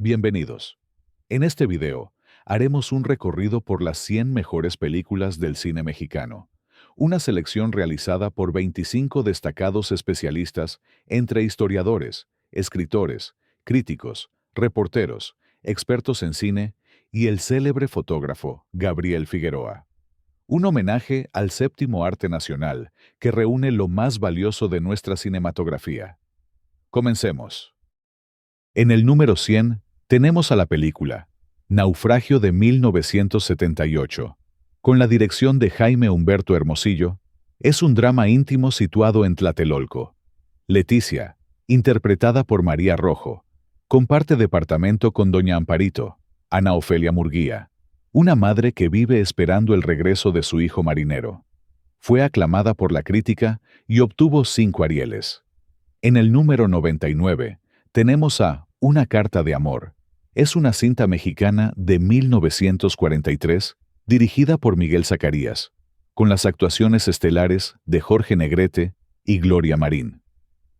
Bienvenidos. En este video, haremos un recorrido por las 100 mejores películas del cine mexicano, una selección realizada por 25 destacados especialistas entre historiadores, escritores, críticos, reporteros, expertos en cine y el célebre fotógrafo Gabriel Figueroa. Un homenaje al séptimo arte nacional que reúne lo más valioso de nuestra cinematografía. Comencemos. En el número 100 tenemos a la película Naufragio de 1978, con la dirección de Jaime Humberto Hermosillo. Es un drama íntimo situado en Tlatelolco. Leticia, interpretada por María Rojo, comparte departamento con doña Amparito, Ana Ofelia Murguía, una madre que vive esperando el regreso de su hijo marinero. Fue aclamada por la crítica y obtuvo 5 Arieles. En el número 99 tenemos a Una carta de amor. Es una cinta mexicana de 1943 dirigida por Miguel Zacarías, con las actuaciones estelares de Jorge Negrete y Gloria Marín.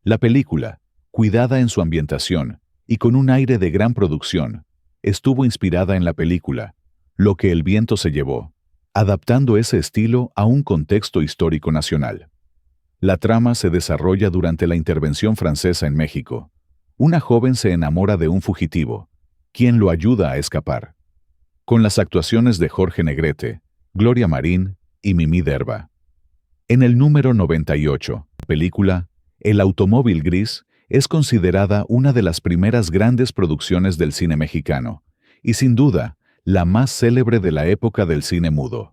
La película, cuidada en su ambientación y con un aire de gran producción, estuvo inspirada en la película Lo que el viento se llevó, adaptando ese estilo a un contexto histórico nacional. La trama se desarrolla durante la intervención francesa en México. Una joven se enamora de un fugitivo, quien lo ayuda a escapar. Con las actuaciones de Jorge Negrete, Gloria Marín y Mimí Derba. En el número 98, la película El automóvil gris es considerada una de las primeras grandes producciones del cine mexicano, y sin duda, la más célebre de la época del cine mudo.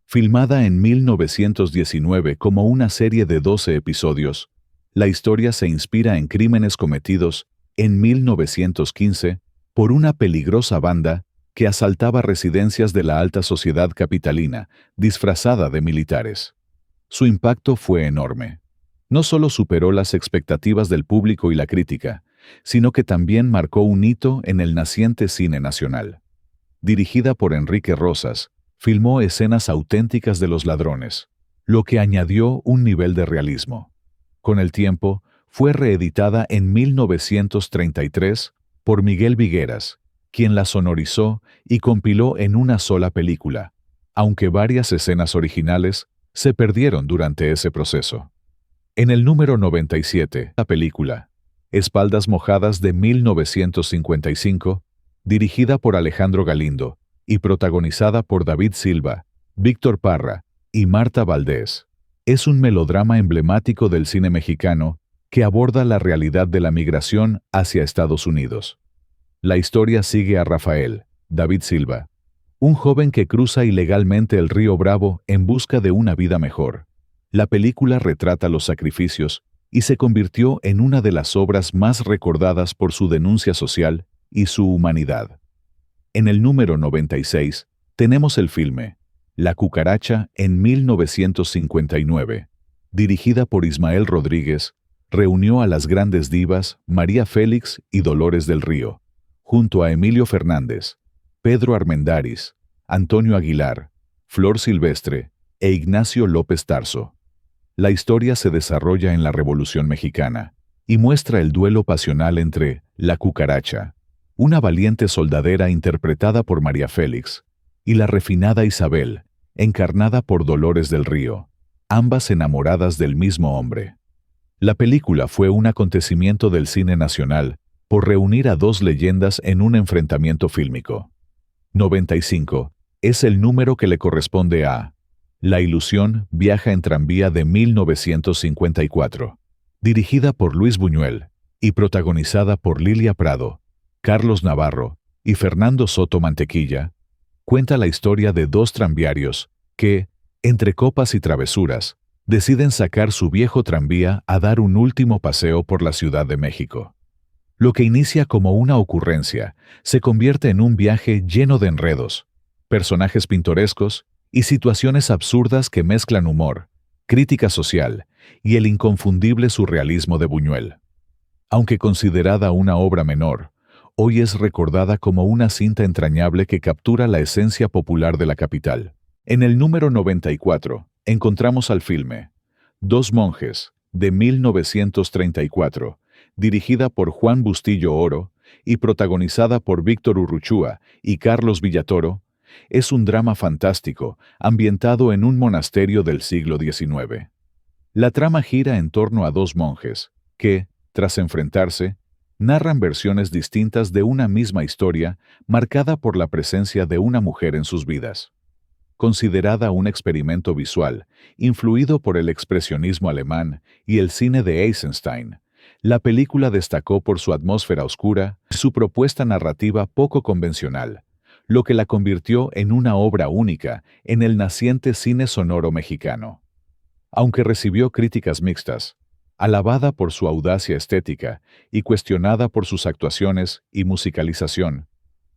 Filmada en 1919 como una serie de 12 episodios, la historia se inspira en crímenes cometidos en 1915 por una peligrosa banda que asaltaba residencias de la alta sociedad capitalina, disfrazada de militares. Su impacto fue enorme. No solo superó las expectativas del público y la crítica, sino que también marcó un hito en el naciente cine nacional. Dirigida por Enrique Rosas, filmó escenas auténticas de los ladrones, lo que añadió un nivel de realismo. Con el tiempo, fue reeditada en 1933 por Miguel Vigueras, quien la sonorizó y compiló en una sola película, aunque varias escenas originales se perdieron durante ese proceso. En el número 97, la película Espaldas mojadas de 1955, dirigida por Alejandro Galindo y protagonizada por David Silva, Víctor Parra y Marta Valdés. Es un melodrama emblemático del cine mexicano que aborda la realidad de la migración hacia Estados Unidos. La historia sigue a Rafael, David Silva, un joven que cruza ilegalmente el río Bravo en busca de una vida mejor. La película retrata los sacrificios y se convirtió en una de las obras más recordadas por su denuncia social y su humanidad. En el número 96 tenemos el filme La cucaracha en 1959, dirigida por Ismael Rodríguez, reunió a las grandes divas María Félix y Dolores del Río, junto a Emilio Fernández, Pedro Armendáriz, Antonio Aguilar, Flor Silvestre e Ignacio López Tarso. La historia se desarrolla en la Revolución Mexicana y muestra el duelo pasional entre la cucaracha, una valiente soldadera interpretada por María Félix, y la refinada Isabel, encarnada por Dolores del Río, ambas enamoradas del mismo hombre. La película fue un acontecimiento del cine nacional por reunir a dos leyendas en un enfrentamiento fílmico. 95 es el número que le corresponde a La ilusión viaja en tranvía de 1954, dirigida por Luis Buñuel y protagonizada por Lilia Prado, Carlos Navarro y Fernando Soto Mantequilla. Cuenta la historia de dos tranviarios que, entre copas y travesuras, deciden sacar su viejo tranvía a dar un último paseo por la Ciudad de México. Lo que inicia como una ocurrencia se convierte en un viaje lleno de enredos, personajes pintorescos y situaciones absurdas que mezclan humor, crítica social y el inconfundible surrealismo de Buñuel. Aunque considerada una obra menor, hoy es recordada como una cinta entrañable que captura la esencia popular de la capital. En el número 94 encontramos al filme Dos monjes, de 1934, dirigida por Juan Bustillo Oro y protagonizada por Víctor Urruchúa y Carlos Villatoro, es un drama fantástico ambientado en un monasterio del siglo XIX. La trama gira en torno a dos monjes que, tras enfrentarse, narran versiones distintas de una misma historia marcada por la presencia de una mujer en sus vidas. Considerada un experimento visual, influido por el expresionismo alemán y el cine de Eisenstein, la película destacó por su atmósfera oscura y su propuesta narrativa poco convencional, lo que la convirtió en una obra única en el naciente cine sonoro mexicano. Aunque recibió críticas mixtas, alabada por su audacia estética y cuestionada por sus actuaciones y musicalización,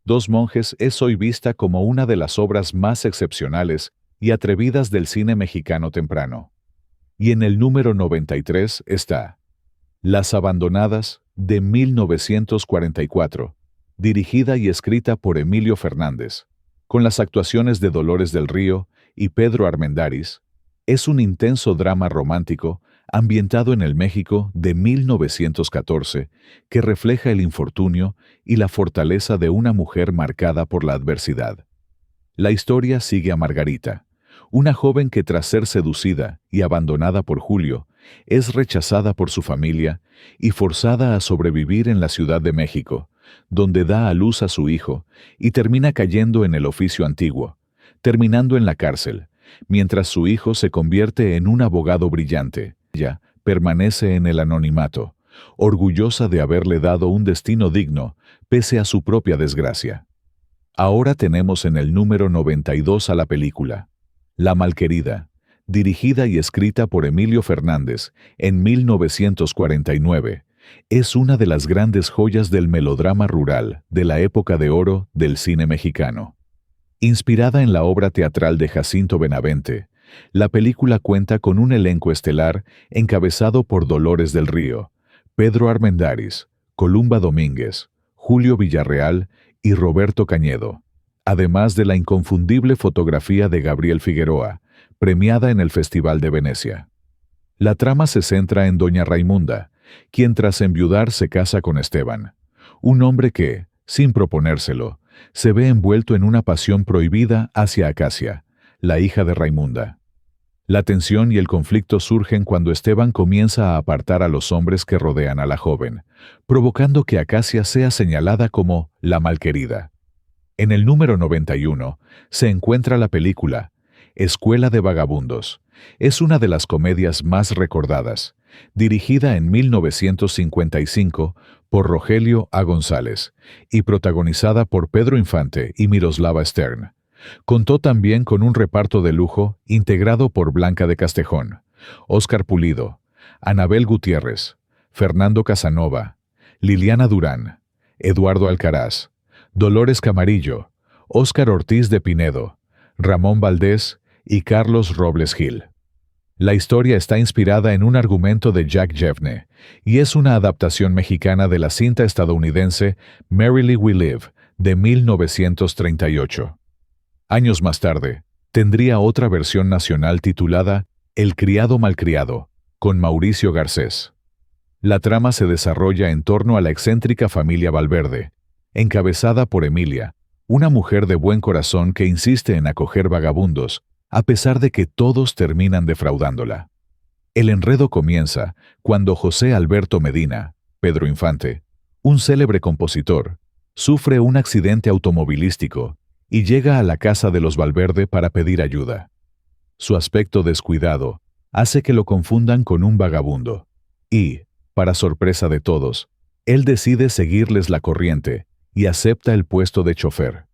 Dos monjes es hoy vista como una de las obras más excepcionales y atrevidas del cine mexicano temprano. Y en el número 93 está Las Abandonadas, de 1944, dirigida y escrita por Emilio Fernández, con las actuaciones de Dolores del Río y Pedro Armendáriz. Es un intenso drama romántico ambientado en el México de 1914 que refleja el infortunio y la fortaleza de una mujer marcada por la adversidad. La historia sigue a Margarita, una joven que tras ser seducida y abandonada por Julio, es rechazada por su familia y forzada a sobrevivir en la Ciudad de México, donde da a luz a su hijo y termina cayendo en el oficio antiguo, terminando en la cárcel, mientras su hijo se convierte en un abogado brillante. Ella permanece en el anonimato, orgullosa de haberle dado un destino digno, pese a su propia desgracia. Ahora tenemos en el número 92 a la película La Malquerida, dirigida y escrita por Emilio Fernández en 1949. Es una de las grandes joyas del melodrama rural de la época de oro del cine mexicano. Inspirada en la obra teatral de Jacinto Benavente, la película cuenta con un elenco estelar encabezado por Dolores del Río, Pedro Armendáriz, Columba Domínguez, Julio Villarreal y Roberto Cañedo, además de la inconfundible fotografía de Gabriel Figueroa, premiada en el Festival de Venecia. La trama se centra en doña Raimunda, quien tras enviudar se casa con Esteban, un hombre que, sin proponérselo, se ve envuelto en una pasión prohibida hacia Acacia, la hija de Raimunda. La tensión y el conflicto surgen cuando Esteban comienza a apartar a los hombres que rodean a la joven, provocando que Acacia sea señalada como la malquerida. En el número 91 se encuentra la película Escuela de Vagabundos. Es una de las comedias más recordadas, dirigida en 1955 por Rogelio A. González y protagonizada por Pedro Infante y Miroslava Stern. Contó también con un reparto de lujo integrado por Blanca de Castejón, Óscar Pulido, Anabel Gutiérrez, Fernando Casanova, Liliana Durán, Eduardo Alcaraz, Dolores Camarillo, Óscar Ortiz de Pinedo, Ramón Valdés y Carlos Robles Gil. La historia está inspirada en un argumento de Jack Jeffney y es una adaptación mexicana de la cinta estadounidense Merrily We Live de 1938. Años más tarde, tendría otra versión nacional titulada El criado malcriado, con Mauricio Garcés. La trama se desarrolla en torno a la excéntrica familia Valverde, encabezada por Emilia, una mujer de buen corazón que insiste en acoger vagabundos, a pesar de que todos terminan defraudándola. El enredo comienza cuando José Alberto Medina, Pedro Infante, un célebre compositor, sufre un accidente automovilístico y llega a la casa de los Valverde para pedir ayuda. Su aspecto descuidado hace que lo confundan con un vagabundo, y, para sorpresa de todos, él decide seguirles la corriente y acepta el puesto de chofer.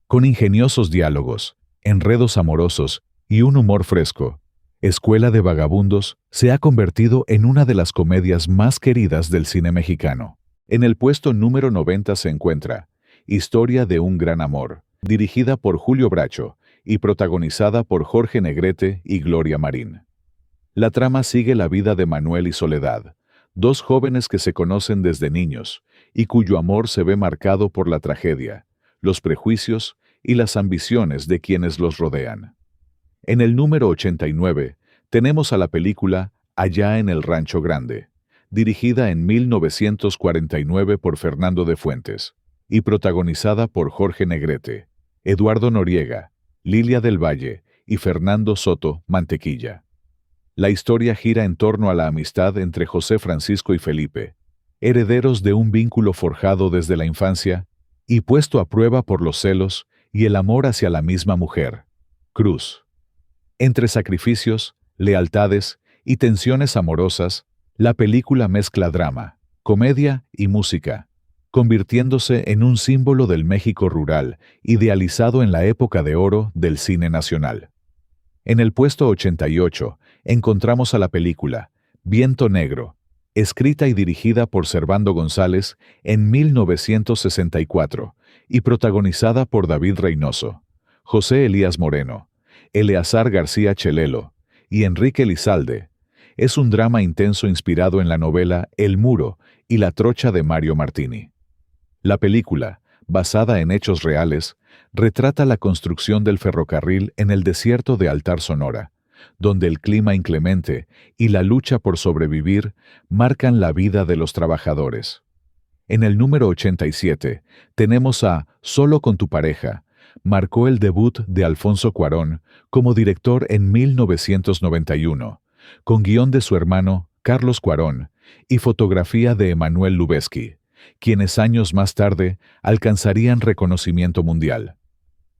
Con ingeniosos diálogos, enredos amorosos y un humor fresco, Escuela de Vagabundos se ha convertido en una de las comedias más queridas del cine mexicano. En el puesto número 90 se encuentra Historia de un gran amor, dirigida por Julio Bracho y protagonizada por Jorge Negrete y Gloria Marín. La trama sigue la vida de Manuel y Soledad, dos jóvenes que se conocen desde niños y cuyo amor se ve marcado por la tragedia, los prejuicios y las ambiciones de quienes los rodean. En el número 89 tenemos a la película Allá en el Rancho Grande, dirigida en 1949 por Fernando de Fuentes y protagonizada por Jorge Negrete, Eduardo Noriega, Lilia del Valle y Fernando Soto Mantequilla. La historia gira en torno a la amistad entre José Francisco y Felipe, herederos de un vínculo forjado desde la infancia y puesto a prueba por los celos y el amor hacia la misma mujer, Cruz. Entre sacrificios, lealtades y tensiones amorosas, la película mezcla drama, comedia y música, convirtiéndose en un símbolo del México rural, idealizado en la época de oro del cine nacional. En el puesto 88 encontramos a la película Viento Negro, escrita y dirigida por Servando González en 1964 y protagonizada por David Reynoso, José Elías Moreno, Eleazar García Chelelo y Enrique Elizalde. Es un drama intenso inspirado en la novela El Muro y La Trocha de Mario Martini. La película, basada en hechos reales, retrata la construcción del ferrocarril en el desierto de Altar Sonora, donde el clima inclemente y la lucha por sobrevivir marcan la vida de los trabajadores. En el número 87 tenemos a Solo con tu pareja. Marcó el debut de Alfonso Cuarón como director en 1991, con guión de su hermano Carlos Cuarón y fotografía de Emanuel Lubezki, quienes años más tarde alcanzarían reconocimiento mundial.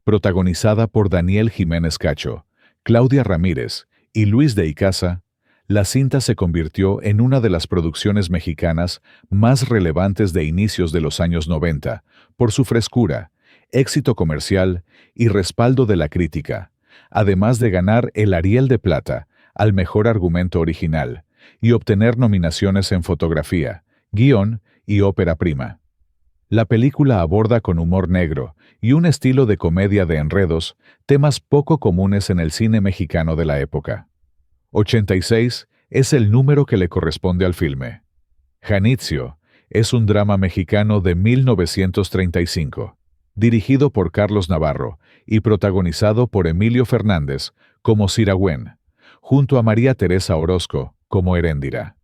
Protagonizada por Daniel Jiménez Cacho, Claudia Ramírez y Luis de Icaza, la cinta se convirtió en una de las producciones mexicanas más relevantes de inicios de los años 90, por su frescura, éxito comercial y respaldo de la crítica, además de ganar el Ariel de Plata al mejor argumento original y obtener nominaciones en fotografía, guión y ópera prima. La película aborda con humor negro y un estilo de comedia de enredos temas poco comunes en el cine mexicano de la época. 86 es el número que le corresponde al filme. Janitzio es un drama mexicano de 1935, dirigido por Carlos Navarro y protagonizado por Emilio Fernández como Siragüen, junto a María Teresa Orozco como Heréndira.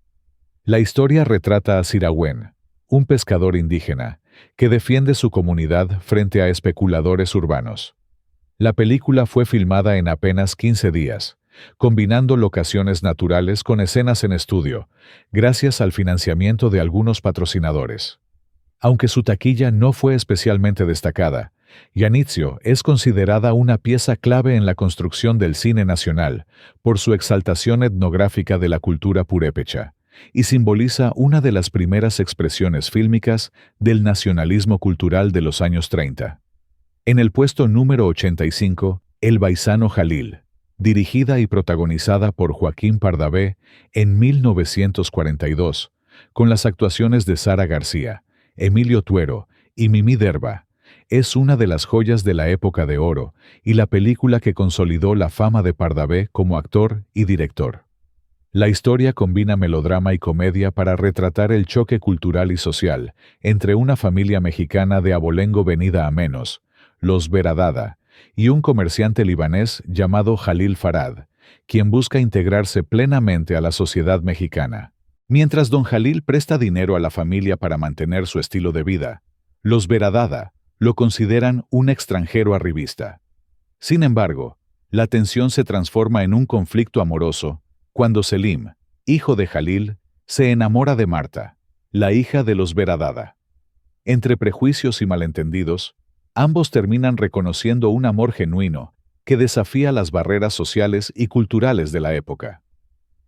La historia retrata a Siragüen, un pescador indígena, que defiende su comunidad frente a especuladores urbanos. La película fue filmada en apenas 15 días, combinando locaciones naturales con escenas en estudio, gracias al financiamiento de algunos patrocinadores. Aunque su taquilla no fue especialmente destacada, Janitzio es considerada una pieza clave en la construcción del cine nacional por su exaltación etnográfica de la cultura purépecha, y simboliza una de las primeras expresiones fílmicas del nacionalismo cultural de los años 30. En el puesto número 85, El Baisano Jalil, dirigida y protagonizada por Joaquín Pardavé en 1942, con las actuaciones de Sara García, Emilio Tuero y Mimí Derba, es una de las joyas de la época de oro y la película que consolidó la fama de Pardavé como actor y director. La historia combina melodrama y comedia para retratar el choque cultural y social entre una familia mexicana de abolengo venida a menos, los Veradada, y un comerciante libanés llamado Jalil Farad, quien busca integrarse plenamente a la sociedad mexicana. Mientras don Jalil presta dinero a la familia para mantener su estilo de vida, los Veradada lo consideran un extranjero arribista. Sin embargo, la tensión se transforma en un conflicto amoroso cuando Selim, hijo de Jalil, se enamora de Marta, la hija de los Veradada. Entre prejuicios y malentendidos, ambos terminan reconociendo un amor genuino que desafía las barreras sociales y culturales de la época.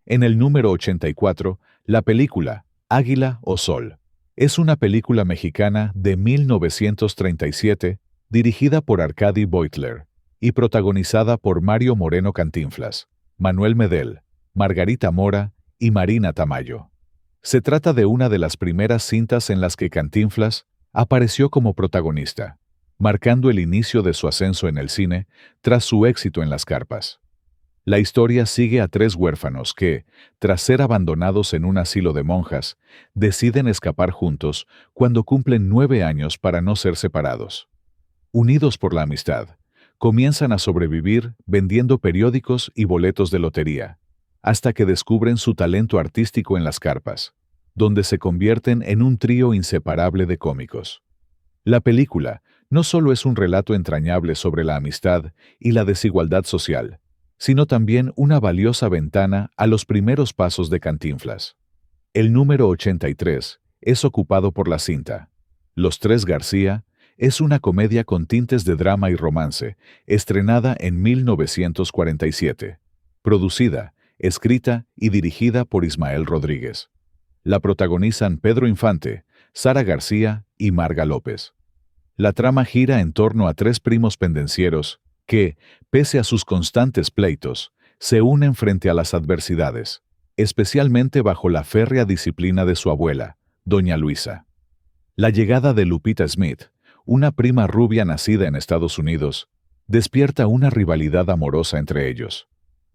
En el número 84, la película Águila o Sol es una película mexicana de 1937 dirigida por Arcadi Beutler y protagonizada por Mario Moreno Cantinflas, Manuel Medel, Margarita Mora y Marina Tamayo. Se trata de una de las primeras cintas en las que Cantinflas apareció como protagonista, marcando el inicio de su ascenso en el cine tras su éxito en Las Carpas. La historia sigue a tres huérfanos que, tras ser abandonados en un asilo de monjas, deciden escapar juntos cuando cumplen 9 años para no ser separados. Unidos por la amistad, comienzan a sobrevivir vendiendo periódicos y boletos de lotería, hasta que descubren su talento artístico en las carpas. donde se convierten en un trío inseparable de cómicos. La película no solo es un relato entrañable sobre la amistad y la desigualdad social, sino también una valiosa ventana a los primeros pasos de Cantinflas. El número 83 es ocupado por la cinta. Los Tres García es una comedia con tintes de drama y romance, estrenada en 1947, producida, escrita y dirigida por Ismael Rodríguez. La protagonizan Pedro Infante, Sara García y Marga López. La trama gira en torno a tres primos pendencieros que, pese a sus constantes pleitos, se unen frente a las adversidades, especialmente bajo la férrea disciplina de su abuela, doña Luisa. La llegada de Lupita Smith, una prima rubia nacida en Estados Unidos, despierta una rivalidad amorosa entre ellos.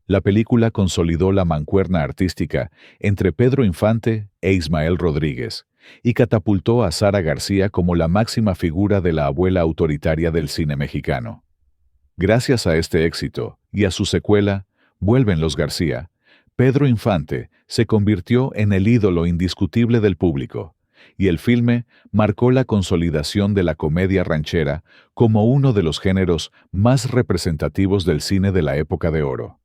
La película consolidó la mancuerna artística entre Pedro Infante e Ismael Rodríguez y catapultó a Sara García como la máxima figura de la abuela autoritaria del cine mexicano. Gracias a este éxito y a su secuela, Vuelven los García, Pedro Infante se convirtió en el ídolo indiscutible del público, y el filme marcó la consolidación de la comedia ranchera como uno de los géneros más representativos del cine de la época de oro.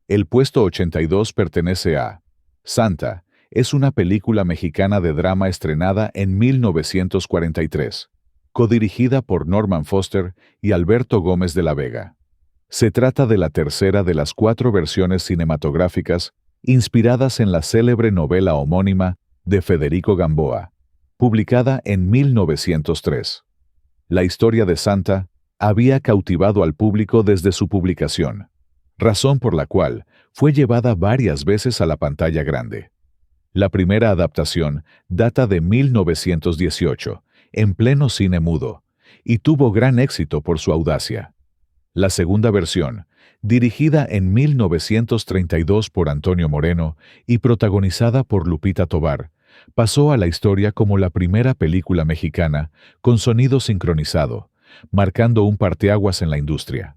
El puesto 82 pertenece a Santa, es una película mexicana de drama estrenada en 1943, codirigida por Norman Foster y Alberto Gómez de la Vega. Se trata de la tercera de las 4 versiones cinematográficas inspiradas en la célebre novela homónima de Federico Gamboa, publicada en 1903. La historia de Santa había cautivado al público desde su publicación, razón por la cual fue llevada varias veces a la pantalla grande. La primera adaptación data de 1918, en pleno cine mudo, y tuvo gran éxito por su audacia. La segunda versión, dirigida en 1932 por Antonio Moreno y protagonizada por Lupita Tovar, pasó a la historia como la primera película mexicana con sonido sincronizado, marcando un parteaguas en la industria.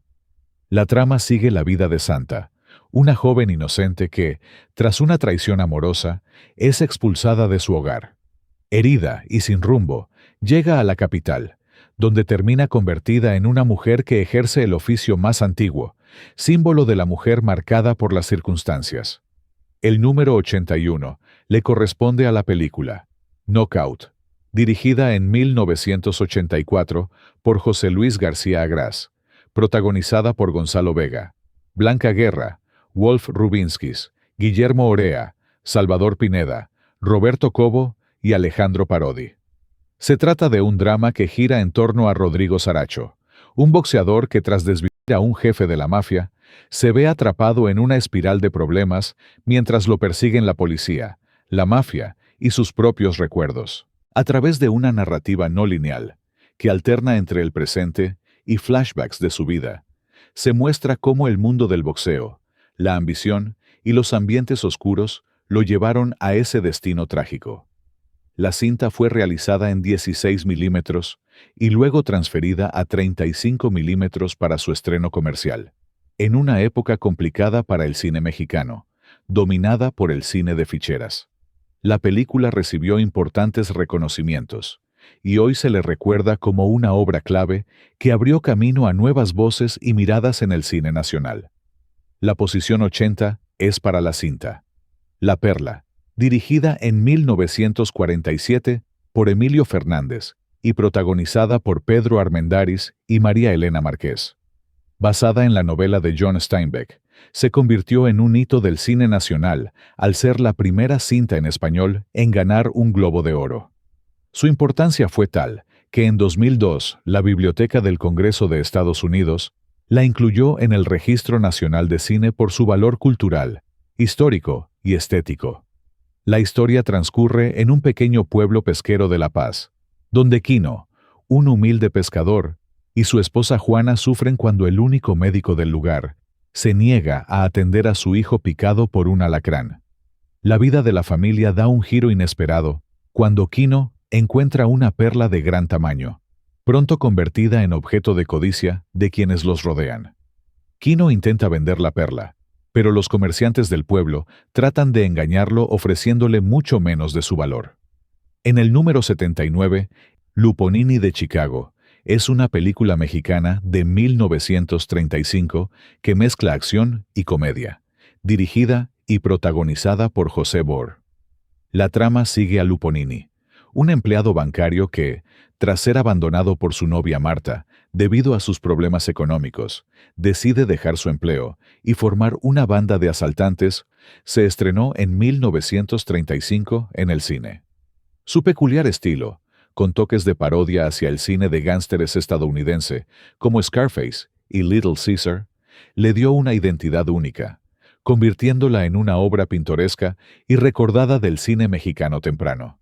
La trama sigue la vida de Santa, una joven inocente que, tras una traición amorosa, es expulsada de su hogar. Herida y sin rumbo, llega a la capital, donde termina convertida en una mujer que ejerce el oficio más antiguo, símbolo de la mujer marcada por las circunstancias. El número 81 le corresponde a la película Knockout, dirigida en 1984 por José Luis García Agraz, protagonizada por Gonzalo Vega, Blanca Guerra, Wolf Rubinskis, Guillermo Orea, Salvador Pineda, Roberto Cobo y Alejandro Parodi. Se trata de un drama que gira en torno a Rodrigo Saracho, un boxeador que tras desvivir a un jefe de la mafia, se ve atrapado en una espiral de problemas mientras lo persiguen la policía, la mafia y sus propios recuerdos. A través de una narrativa no lineal, que alterna entre el presente y flashbacks de su vida, se muestra cómo el mundo del boxeo, la ambición y los ambientes oscuros lo llevaron a ese destino trágico. La cinta fue realizada en 16 milímetros y luego transferida a 35 milímetros para su estreno comercial, en una época complicada para el cine mexicano, dominada por el cine de ficheras. La película recibió importantes reconocimientos, y hoy se le recuerda como una obra clave que abrió camino a nuevas voces y miradas en el cine nacional. La posición 80 es para la cinta La Perla, dirigida en 1947 por Emilio Fernández y protagonizada por Pedro Armendáriz y María Elena Márquez. Basada en la novela de John Steinbeck, se convirtió en un hito del cine nacional al ser la primera cinta en español en ganar un Globo de Oro. Su importancia fue tal que en 2002 la Biblioteca del Congreso de Estados Unidos la incluyó en el Registro Nacional de Cine por su valor cultural, histórico y estético. La historia transcurre en un pequeño pueblo pesquero de La Paz, donde Quino, un humilde pescador, y su esposa Juana sufren cuando el único médico del lugar se niega a atender a su hijo picado por un alacrán. La vida de la familia da un giro inesperado cuando Quino encuentra una perla de gran tamaño, pronto convertida en objeto de codicia de quienes los rodean. Quino intenta vender la perla, pero los comerciantes del pueblo tratan de engañarlo ofreciéndole mucho menos de su valor. En el número 79, Luponini de Chicago es una película mexicana de 1935 que mezcla acción y comedia, dirigida y protagonizada por José Bor. La trama sigue a Luponini, un empleado bancario que, tras ser abandonado por su novia Marta, debido a sus problemas económicos, decide dejar su empleo y formar una banda de asaltantes. Se estrenó en 1935 en el cine. Su peculiar estilo, con toques de parodia hacia el cine de gángsteres estadounidense, como Scarface y Little Caesar, le dio una identidad única, convirtiéndola en una obra pintoresca y recordada del cine mexicano temprano.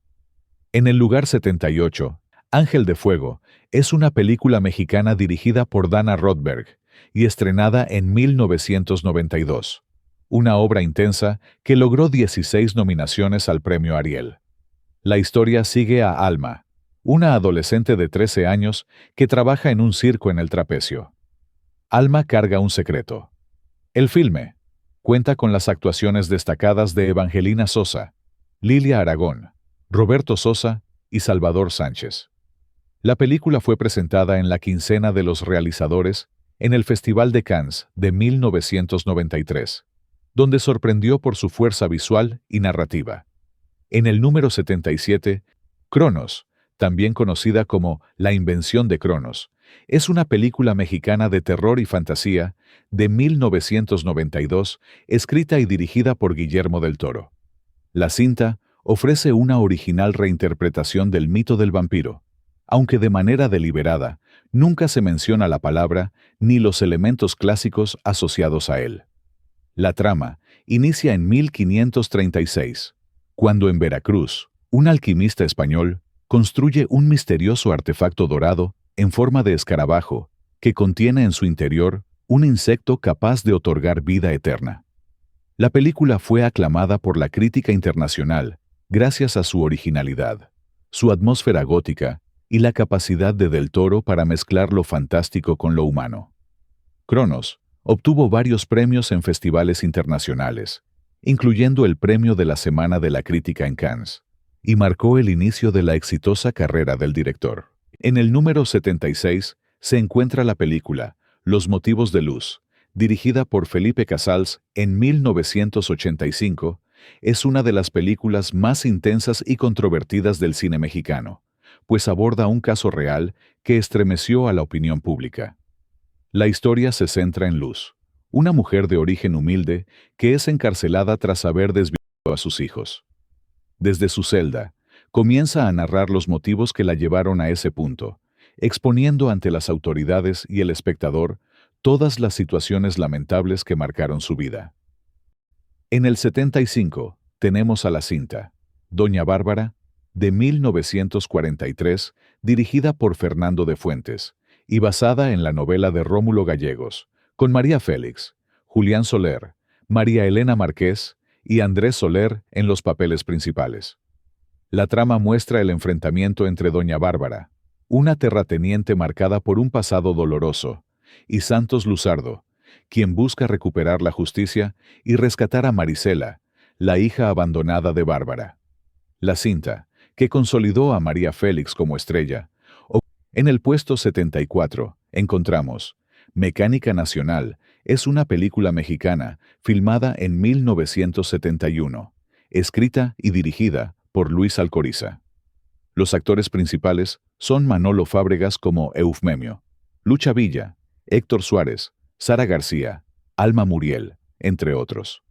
En el lugar 78, Ángel de Fuego es una película mexicana dirigida por Dana Rothberg y estrenada en 1992, una obra intensa que logró 16 nominaciones al Premio Ariel. La historia sigue a Alma, una adolescente de 13 años que trabaja en un circo en el trapecio. Alma carga un secreto. El filme cuenta con las actuaciones destacadas de Evangelina Sosa, Lilia Aragón, Roberto Sosa y Salvador Sánchez. La película fue presentada en la Quincena de los Realizadores en el Festival de Cannes de 1993, donde sorprendió por su fuerza visual y narrativa. En el número 77, Cronos, también conocida como La invención de Cronos, es una película mexicana de terror y fantasía de 1992, escrita y dirigida por Guillermo del Toro. La cinta ofrece una original reinterpretación del mito del vampiro, aunque de manera deliberada, nunca se menciona la palabra ni los elementos clásicos asociados a él. La trama inicia en 1536, cuando en Veracruz, un alquimista español construye un misterioso artefacto dorado en forma de escarabajo que contiene en su interior un insecto capaz de otorgar vida eterna. La película fue aclamada por la crítica internacional gracias a su originalidad, su atmósfera gótica y la capacidad de Del Toro para mezclar lo fantástico con lo humano. Cronos obtuvo varios premios en festivales internacionales, incluyendo el Premio de la Semana de la Crítica en Cannes, y marcó el inicio de la exitosa carrera del director. En el número 76 se encuentra la película Los motivos de luz, dirigida por Felipe Casals en 1985, es una de las películas más intensas y controvertidas del cine mexicano, pues aborda un caso real que estremeció a la opinión pública. La historia se centra en Luz, una mujer de origen humilde que es encarcelada tras haber desviado a sus hijos. Desde su celda, comienza a narrar los motivos que la llevaron a ese punto, exponiendo ante las autoridades y el espectador todas las situaciones lamentables que marcaron su vida. En el 75 tenemos a la cinta Doña Bárbara, de 1943, dirigida por Fernando de Fuentes, y basada en la novela de Rómulo Gallegos, con María Félix, Julián Soler, María Elena Márquez y Andrés Soler en los papeles principales. La trama muestra el enfrentamiento entre Doña Bárbara, una terrateniente marcada por un pasado doloroso, y Santos Luzardo, quien busca recuperar la justicia y rescatar a Marisela, la hija abandonada de Bárbara. La cinta, que consolidó a María Félix como estrella. En el puesto 74 encontramos Mecánica Nacional, es una película mexicana filmada en 1971, escrita y dirigida por Luis Alcoriza. Los actores principales son Manolo Fábregas como Eufemio, Lucha Villa, Héctor Suárez, Sara García, Alma Muriel, entre otros.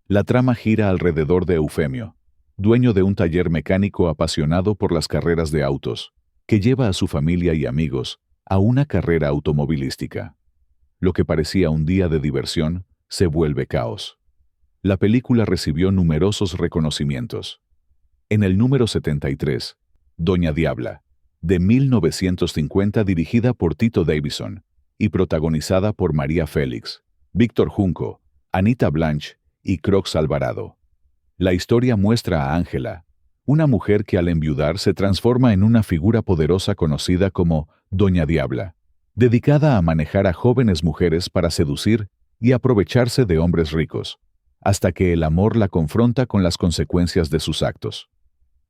La trama gira alrededor de Eufemio, dueño de un taller mecánico apasionado por las carreras de autos, que lleva a su familia y amigos a una carrera automovilística. Lo que parecía un día de diversión se vuelve caos. La película recibió numerosos reconocimientos. En el número 73, Doña Diabla, de 1950, dirigida por Tito Davison y protagonizada por María Félix, Víctor Junco, Anita Blanch y Crox Alvarado. La historia muestra a Ángela, una mujer que al enviudar se transforma en una figura poderosa conocida como Doña Diabla, dedicada a manejar a jóvenes mujeres para seducir y aprovecharse de hombres ricos, hasta que el amor la confronta con las consecuencias de sus actos.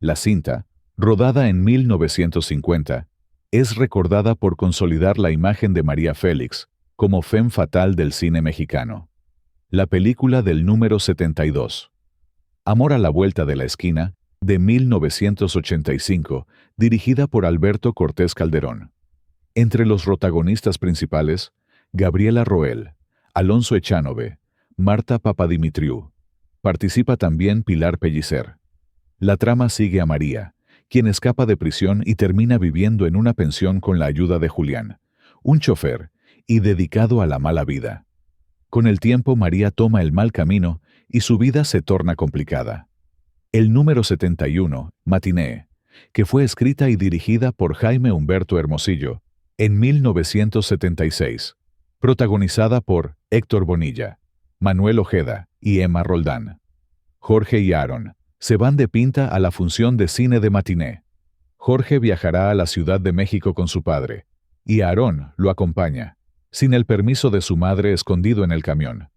La cinta, rodada en 1950, es recordada por consolidar la imagen de María Félix como femme fatale del cine mexicano. La película del número 72. Amor a la vuelta de la esquina, de 1985, dirigida por Alberto Cortés Calderón. Entre los protagonistas principales, Gabriela Roel, Alonso Echanove, Marta Papadimitriou. Participa también Pilar Pellicer. La trama sigue a María, quien escapa de prisión y termina viviendo en una pensión con la ayuda de Julián, un chofer, y dedicado a la mala vida. Con el tiempo María toma el mal camino y su vida se torna complicada. El número 71, Matiné, que fue escrita y dirigida por Jaime Humberto Hermosillo, en 1976, protagonizada por Héctor Bonilla, Manuel Ojeda y Emma Roldán. Jorge y Aaron se van de pinta a la función de cine de Matiné. Jorge viajará a la Ciudad de México con su padre, y Aarón lo acompaña, sin el permiso de su madre escondido en el camión.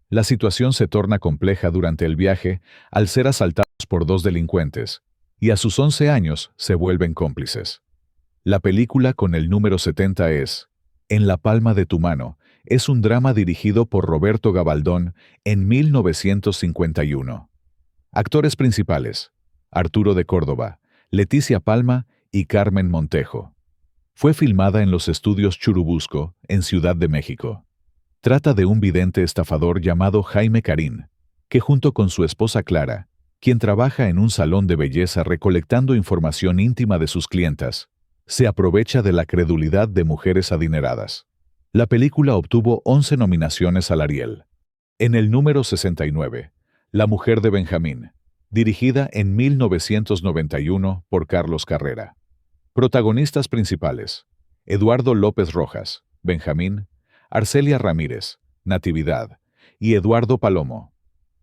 La situación se torna compleja durante el viaje al ser asaltados por dos delincuentes, y a sus 11 años se vuelven cómplices. La película con el número 70 es En la palma de tu mano. Es un drama dirigido por Roberto Gabaldón en 1951. Actores principales: Arturo de Córdoba, Leticia Palma y Carmen Montejo. Fue filmada en los estudios Churubusco, en Ciudad de México. Trata de un vidente estafador llamado Jaime Carín, que junto con su esposa Clara, quien trabaja en un salón de belleza recolectando información íntima de sus clientas, se aprovecha de la credulidad de mujeres adineradas. La película obtuvo 11 nominaciones al Ariel. En el número 69, La mujer de Benjamín, dirigida en 1991 por Carlos Carrera. Protagonistas principales: Eduardo López Rojas, Benjamín; Arcelia Ramírez, Natividad; y Eduardo Palomo.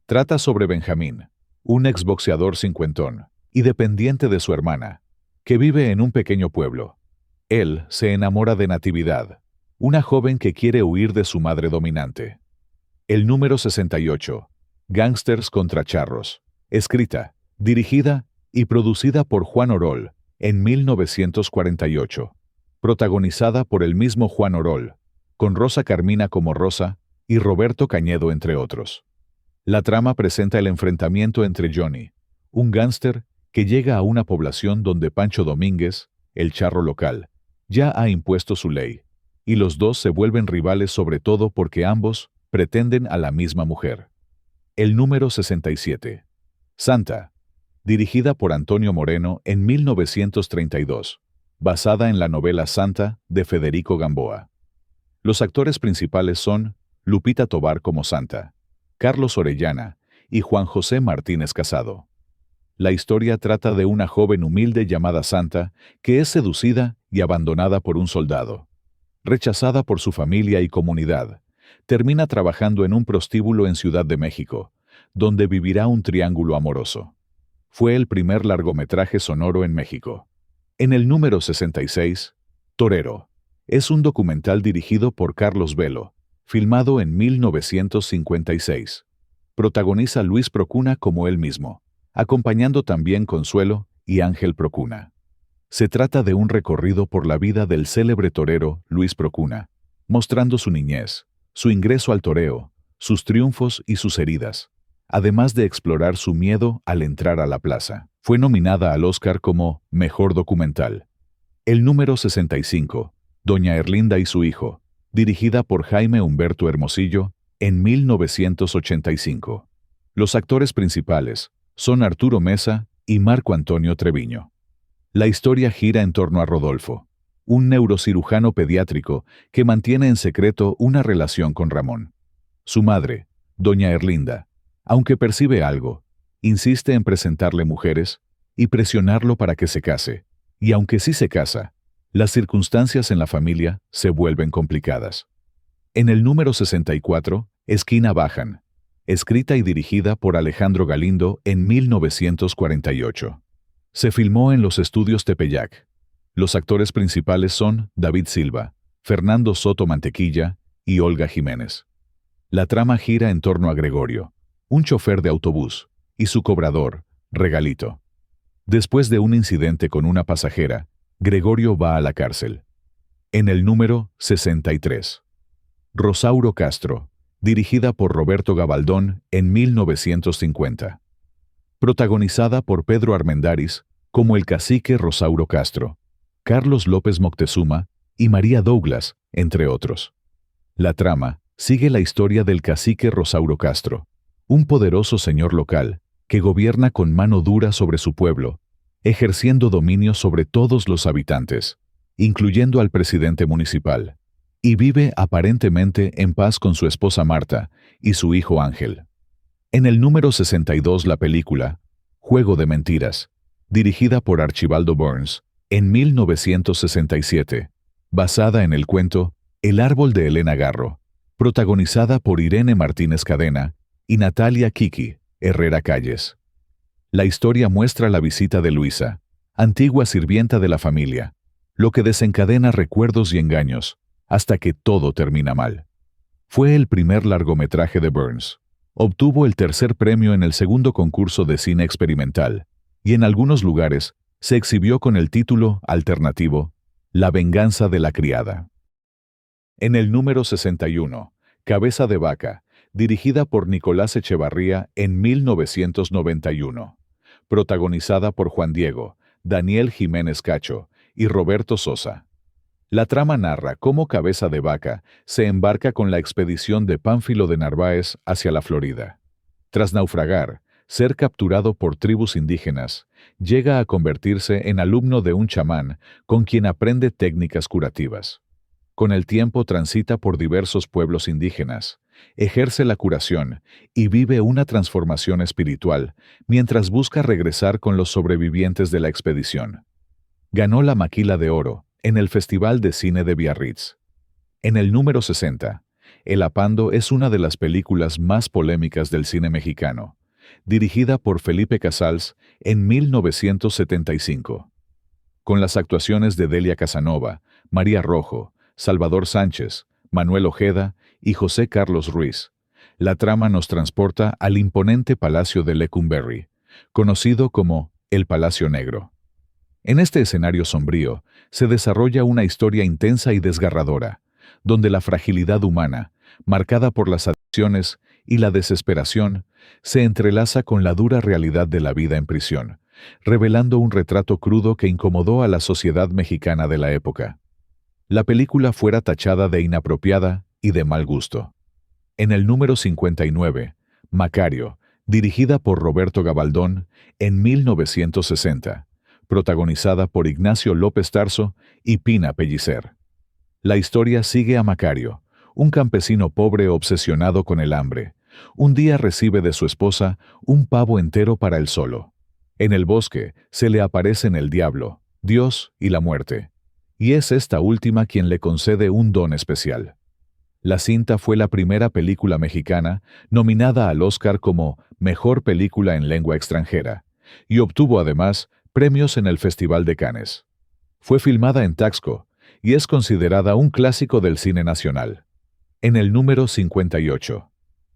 Trata sobre Benjamín, un exboxeador cincuentón y dependiente de su hermana, que vive en un pequeño pueblo. Él se enamora de Natividad, una joven que quiere huir de su madre dominante. El número 68, Gángsters contra charros, escrita, dirigida y producida por Juan Orol en 1948, protagonizada por el mismo Juan Orol, con Rosa Carmina como Rosa y Roberto Cañedo entre otros. La trama presenta el enfrentamiento entre Johnny, un gángster que llega a una población donde Pancho Domínguez, el charro local, ya ha impuesto su ley, y los dos se vuelven rivales sobre todo porque ambos pretenden a la misma mujer. El número 67. Santa, dirigida por Antonio Moreno en 1932, basada en la novela Santa de Federico Gamboa. Los actores principales son Lupita Tovar como Santa, Carlos Orellana y Juan José Martínez Casado. La historia trata de una joven humilde llamada Santa que es seducida y abandonada por un soldado. Rechazada por su familia y comunidad, termina trabajando en un prostíbulo en Ciudad de México, donde vivirá un triángulo amoroso. Fue el primer largometraje sonoro en México. En el número 66, Torero. Es un documental dirigido por Carlos Velo, filmado en 1956. Protagoniza Luis Procuna como él mismo, acompañando también Consuelo y Ángel Procuna. Se trata de un recorrido por la vida del célebre torero Luis Procuna, mostrando su niñez, su ingreso al toreo, sus triunfos y sus heridas, además de explorar su miedo al entrar a la plaza. Fue nominada al Oscar como Mejor Documental. El número 65, Doña Erlinda y su hijo, dirigida por Jaime Humberto Hermosillo, en 1985. Los actores principales son Arturo Mesa y Marco Antonio Treviño. La historia gira en torno a Rodolfo, un neurocirujano pediátrico que mantiene en secreto una relación con Ramón. Su madre, Doña Erlinda, aunque percibe algo, insiste en presentarle mujeres y presionarlo para que se case, y aunque sí se casa, las circunstancias en la familia se vuelven complicadas. En el número 64, Esquina Bajan, escrita y dirigida por Alejandro Galindo en 1948. Se filmó en los estudios Tepeyac. Los actores principales son David Silva, Fernando Soto Mantequilla y Olga Jiménez. La trama gira en torno a Gregorio, un chofer de autobús, y su cobrador, Regalito. Después de un incidente con una pasajera, Gregorio va a la cárcel. En el número 63. Rosauro Castro, dirigida por Roberto Gabaldón en 1950. Protagonizada por Pedro Armendáriz como el cacique Rosauro Castro, Carlos López Moctezuma y María Douglas, entre otros. La trama sigue la historia del cacique Rosauro Castro, un poderoso señor local que gobierna con mano dura sobre su pueblo, ejerciendo dominio sobre todos los habitantes, incluyendo al presidente municipal, y vive aparentemente en paz con su esposa Marta y su hijo Ángel. En el número 62 la película Juego de Mentiras, dirigida por Archibaldo Burns, en 1967, basada en el cuento El árbol de Elena Garro, protagonizada por Irene Martínez Cadena y Natalia Kiki Herrera Calles. La historia muestra la visita de Luisa, antigua sirvienta de la familia, lo que desencadena recuerdos y engaños, hasta que todo termina mal. Fue el primer largometraje de Burns. Obtuvo el tercer premio en el segundo concurso de cine experimental, y en algunos lugares se exhibió con el título alternativo La venganza de la criada. En el número 61, Cabeza de vaca, dirigida por Nicolás Echevarría en 1991. Protagonizada por Juan Diego, Daniel Jiménez Cacho y Roberto Sosa. La trama narra cómo Cabeza de Vaca se embarca con la expedición de Pánfilo de Narváez hacia la Florida. Tras naufragar, ser capturado por tribus indígenas, llega a convertirse en alumno de un chamán con quien aprende técnicas curativas. Con el tiempo transita por diversos pueblos indígenas, ejerce la curación y vive una transformación espiritual mientras busca regresar con los sobrevivientes de la expedición. Ganó la Maquila de Oro en el Festival de Cine de Biarritz. En el número 60, El Apando es una de las películas más polémicas del cine mexicano, dirigida por Felipe Casals en 1975. Con las actuaciones de Delia Casanova, María Rojo, Salvador Sánchez, Manuel Ojeda y José Carlos Ruiz, la trama nos transporta al imponente Palacio de Lecumberri, conocido como el Palacio Negro. En este escenario sombrío se desarrolla una historia intensa y desgarradora, donde la fragilidad humana, marcada por las adicciones y la desesperación, se entrelaza con la dura realidad de la vida en prisión, revelando un retrato crudo que incomodó a la sociedad mexicana de la época. La película fuera tachada de inapropiada y de mal gusto. En el número 59, Macario, dirigida por Roberto Gabaldón en 1960. Protagonizada por Ignacio López Tarso y Pina Pellicer. La historia sigue a Macario, un campesino pobre obsesionado con el hambre. Un día recibe de su esposa un pavo entero para él solo. En el bosque se le aparecen el diablo, Dios y la muerte, y es esta última quien le concede un don especial. La cinta fue la primera película mexicana nominada al Oscar como Mejor Película en Lengua Extranjera, y obtuvo además premios en el Festival de Cannes. Fue filmada en Taxco y es considerada un clásico del cine nacional. En el número 58,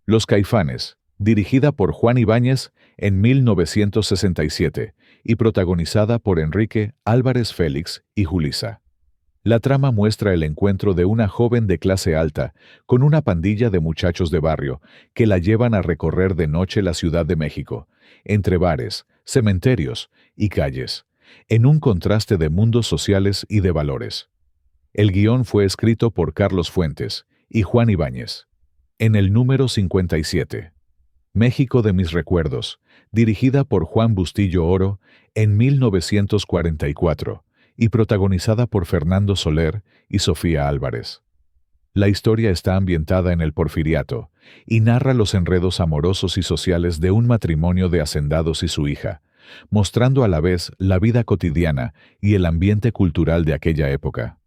Los Caifanes, dirigida por Juan Ibáñez en 1967 y protagonizada por Enrique Álvarez Félix y Julissa. La trama muestra el encuentro de una joven de clase alta con una pandilla de muchachos de barrio que la llevan a recorrer de noche la Ciudad de México, entre bares, cementerios y calles, en un contraste de mundos sociales y de valores. El guión fue escrito por Carlos Fuentes y Juan Ibáñez. En el número 57, México de mis recuerdos, dirigida por Juan Bustillo Oro en 1944 y protagonizada por Fernando Soler y Sofía Álvarez. La historia está ambientada en el Porfiriato y narra los enredos amorosos y sociales de un matrimonio de hacendados y su hija, mostrando a la vez la vida cotidiana y el ambiente cultural de aquella época.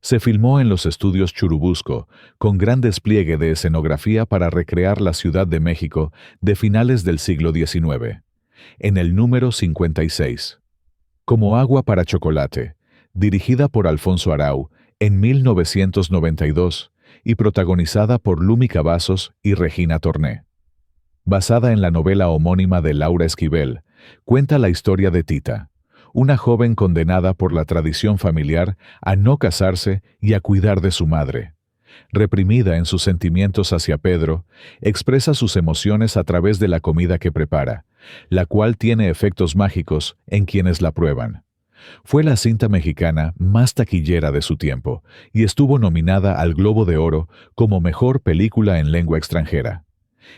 Se filmó en los estudios Churubusco, con gran despliegue de escenografía para recrear la Ciudad de México de finales del siglo XIX. En el número 56. Como agua para chocolate, dirigida por Alfonso Arau, en 1992, y protagonizada por Lumi Cavazos y Regina Torné. Basada en la novela homónima de Laura Esquivel, cuenta la historia de Tita, una joven condenada por la tradición familiar a no casarse y a cuidar de su madre. Reprimida en sus sentimientos hacia Pedro, expresa sus emociones a través de la comida que prepara, la cual tiene efectos mágicos en quienes la prueban. Fue la cinta mexicana más taquillera de su tiempo y estuvo nominada al Globo de Oro como Mejor Película en Lengua Extranjera.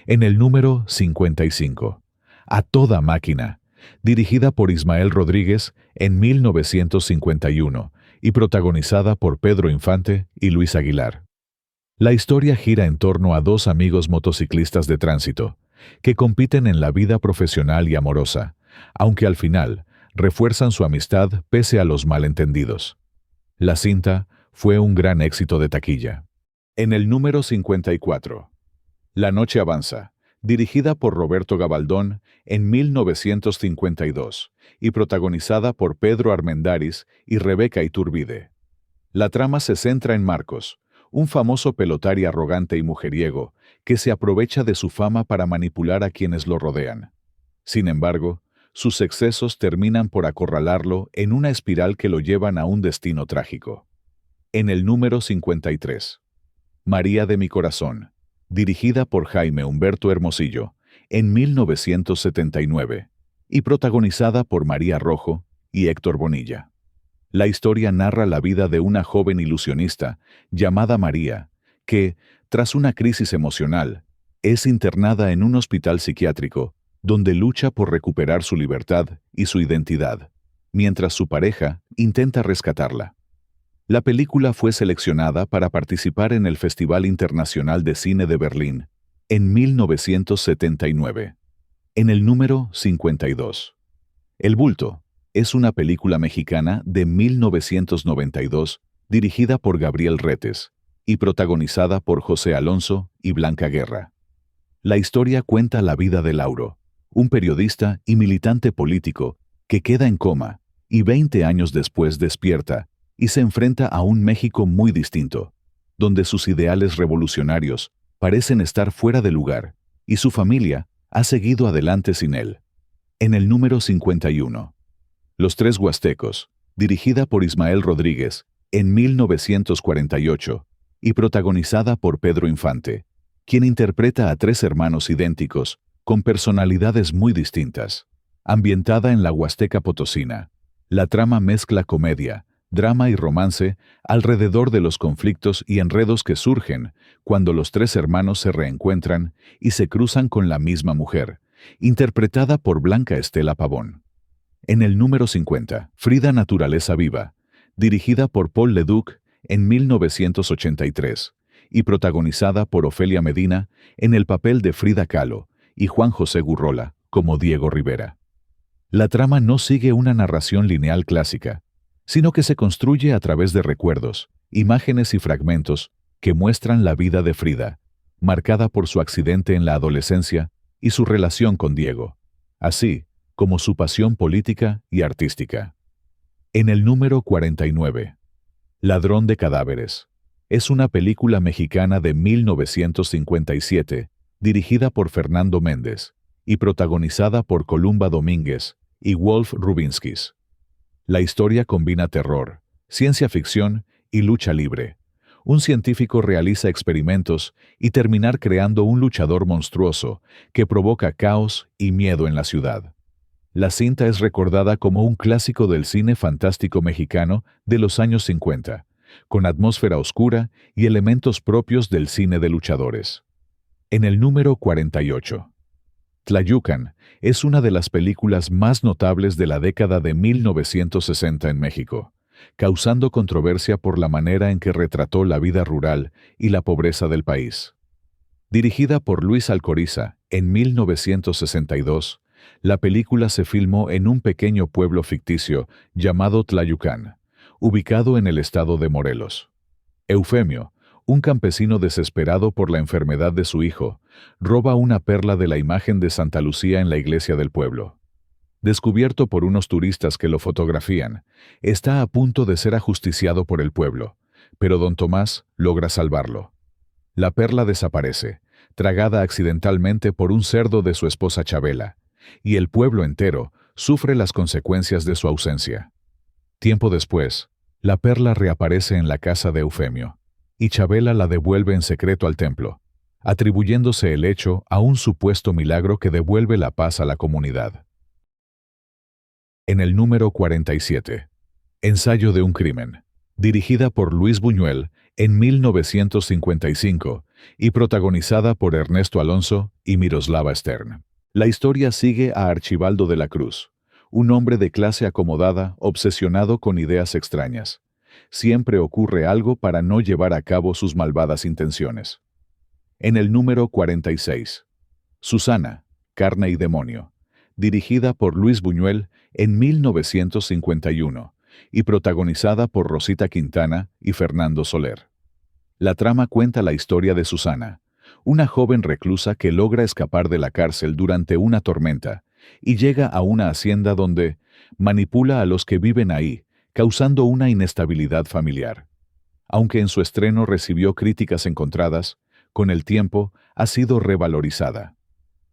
En el número 55, A Toda Máquina, dirigida por Ismael Rodríguez en 1951 y protagonizada por Pedro Infante y Luis Aguilar. La historia gira en torno a dos amigos motociclistas de tránsito, que compiten en la vida profesional y amorosa, aunque al final refuerzan su amistad pese a los malentendidos. La cinta fue un gran éxito de taquilla. En el número 54, La Noche Avanza, dirigida por Roberto Gabaldón en 1952 y protagonizada por Pedro Armendáriz y Rebeca Iturbide. La trama se centra en Marcos, un famoso pelotari arrogante y mujeriego que se aprovecha de su fama para manipular a quienes lo rodean. Sin embargo, sus excesos terminan por acorralarlo en una espiral que lo llevan a un destino trágico. En el número 53, María de mi corazón, dirigida por Jaime Humberto Hermosillo en 1979 y protagonizada por María Rojo y Héctor Bonilla. La historia narra la vida de una joven ilusionista llamada María, que, tras una crisis emocional, es internada en un hospital psiquiátrico donde lucha por recuperar su libertad y su identidad, mientras su pareja intenta rescatarla. La película fue seleccionada para participar en el Festival Internacional de Cine de Berlín en 1979. En el número 52, El Bulto es una película mexicana de 1992 dirigida por Gabriel Retes y protagonizada por José Alonso y Blanca Guerra. La historia cuenta la vida de Lauro, un periodista y militante político que queda en coma y 20 años después despierta y se enfrenta a un México muy distinto, donde sus ideales revolucionarios parecen estar fuera de lugar y su familia ha seguido adelante sin él. En el número 51, Los Tres Huastecos, dirigida por Ismael Rodríguez en 1948 y protagonizada por Pedro Infante, quien interpreta a tres hermanos idénticos con personalidades muy distintas. Ambientada en la Huasteca Potosina, la trama mezcla comedia, drama y romance alrededor de los conflictos y enredos que surgen cuando los tres hermanos se reencuentran y se cruzan con la misma mujer, interpretada por Blanca Estela Pavón. En el número 50, Frida Naturaleza Viva, dirigida por Paul Leduc en 1983 y protagonizada por Ofelia Medina en el papel de Frida Kahlo y Juan José Gurrola como Diego Rivera. La trama no sigue una narración lineal clásica, sino que se construye a través de recuerdos, imágenes y fragmentos que muestran la vida de Frida, marcada por su accidente en la adolescencia y su relación con Diego, así como su pasión política y artística. En el número 49, Ladrón de Cadáveres, es una película mexicana de 1957, dirigida por Fernando Méndez y protagonizada por Columba Domínguez y Wolf Rubinskis. La historia combina terror, ciencia ficción y lucha libre. Un científico realiza experimentos y terminar creando un luchador monstruoso que provoca caos y miedo en la ciudad. La cinta es recordada como un clásico del cine fantástico mexicano de los años 50, con atmósfera oscura y elementos propios del cine de luchadores. En el número 48, Tlayucan es una de las películas más notables de la década de 1960 en México, causando controversia por la manera en que retrató la vida rural y la pobreza del país. Dirigida por Luis Alcoriza en 1962, la película se filmó en un pequeño pueblo ficticio llamado Tlayucan, ubicado en el estado de Morelos. Eufemio, un campesino desesperado por la enfermedad de su hijo, roba una perla de la imagen de Santa Lucía en la iglesia del pueblo. Descubierto por unos turistas que lo fotografían, está a punto de ser ajusticiado por el pueblo, pero don Tomás logra salvarlo. La perla desaparece, tragada accidentalmente por un cerdo de su esposa Chabela, y el pueblo entero sufre las consecuencias de su ausencia. Tiempo después, la perla reaparece en la casa de Eufemio, y Chabela la devuelve en secreto al templo, atribuyéndose el hecho a un supuesto milagro que devuelve la paz a la comunidad. En el número 47, Ensayo de un crimen, dirigida por Luis Buñuel en 1955 y protagonizada por Ernesto Alonso y Miroslava Stern. La historia sigue a Archibaldo de la Cruz, un hombre de clase acomodada obsesionado con ideas extrañas. Siempre ocurre algo para no llevar a cabo sus malvadas intenciones. En el número 46, Susana, carne y demonio, dirigida por Luis Buñuel en 1951 y protagonizada por Rosita Quintana y Fernando Soler. La trama cuenta la historia de Susana, una joven reclusa que logra escapar de la cárcel durante una tormenta y llega a una hacienda donde manipula a los que viven ahí, causando una inestabilidad familiar. Aunque en su estreno recibió críticas encontradas, con el tiempo ha sido revalorizada.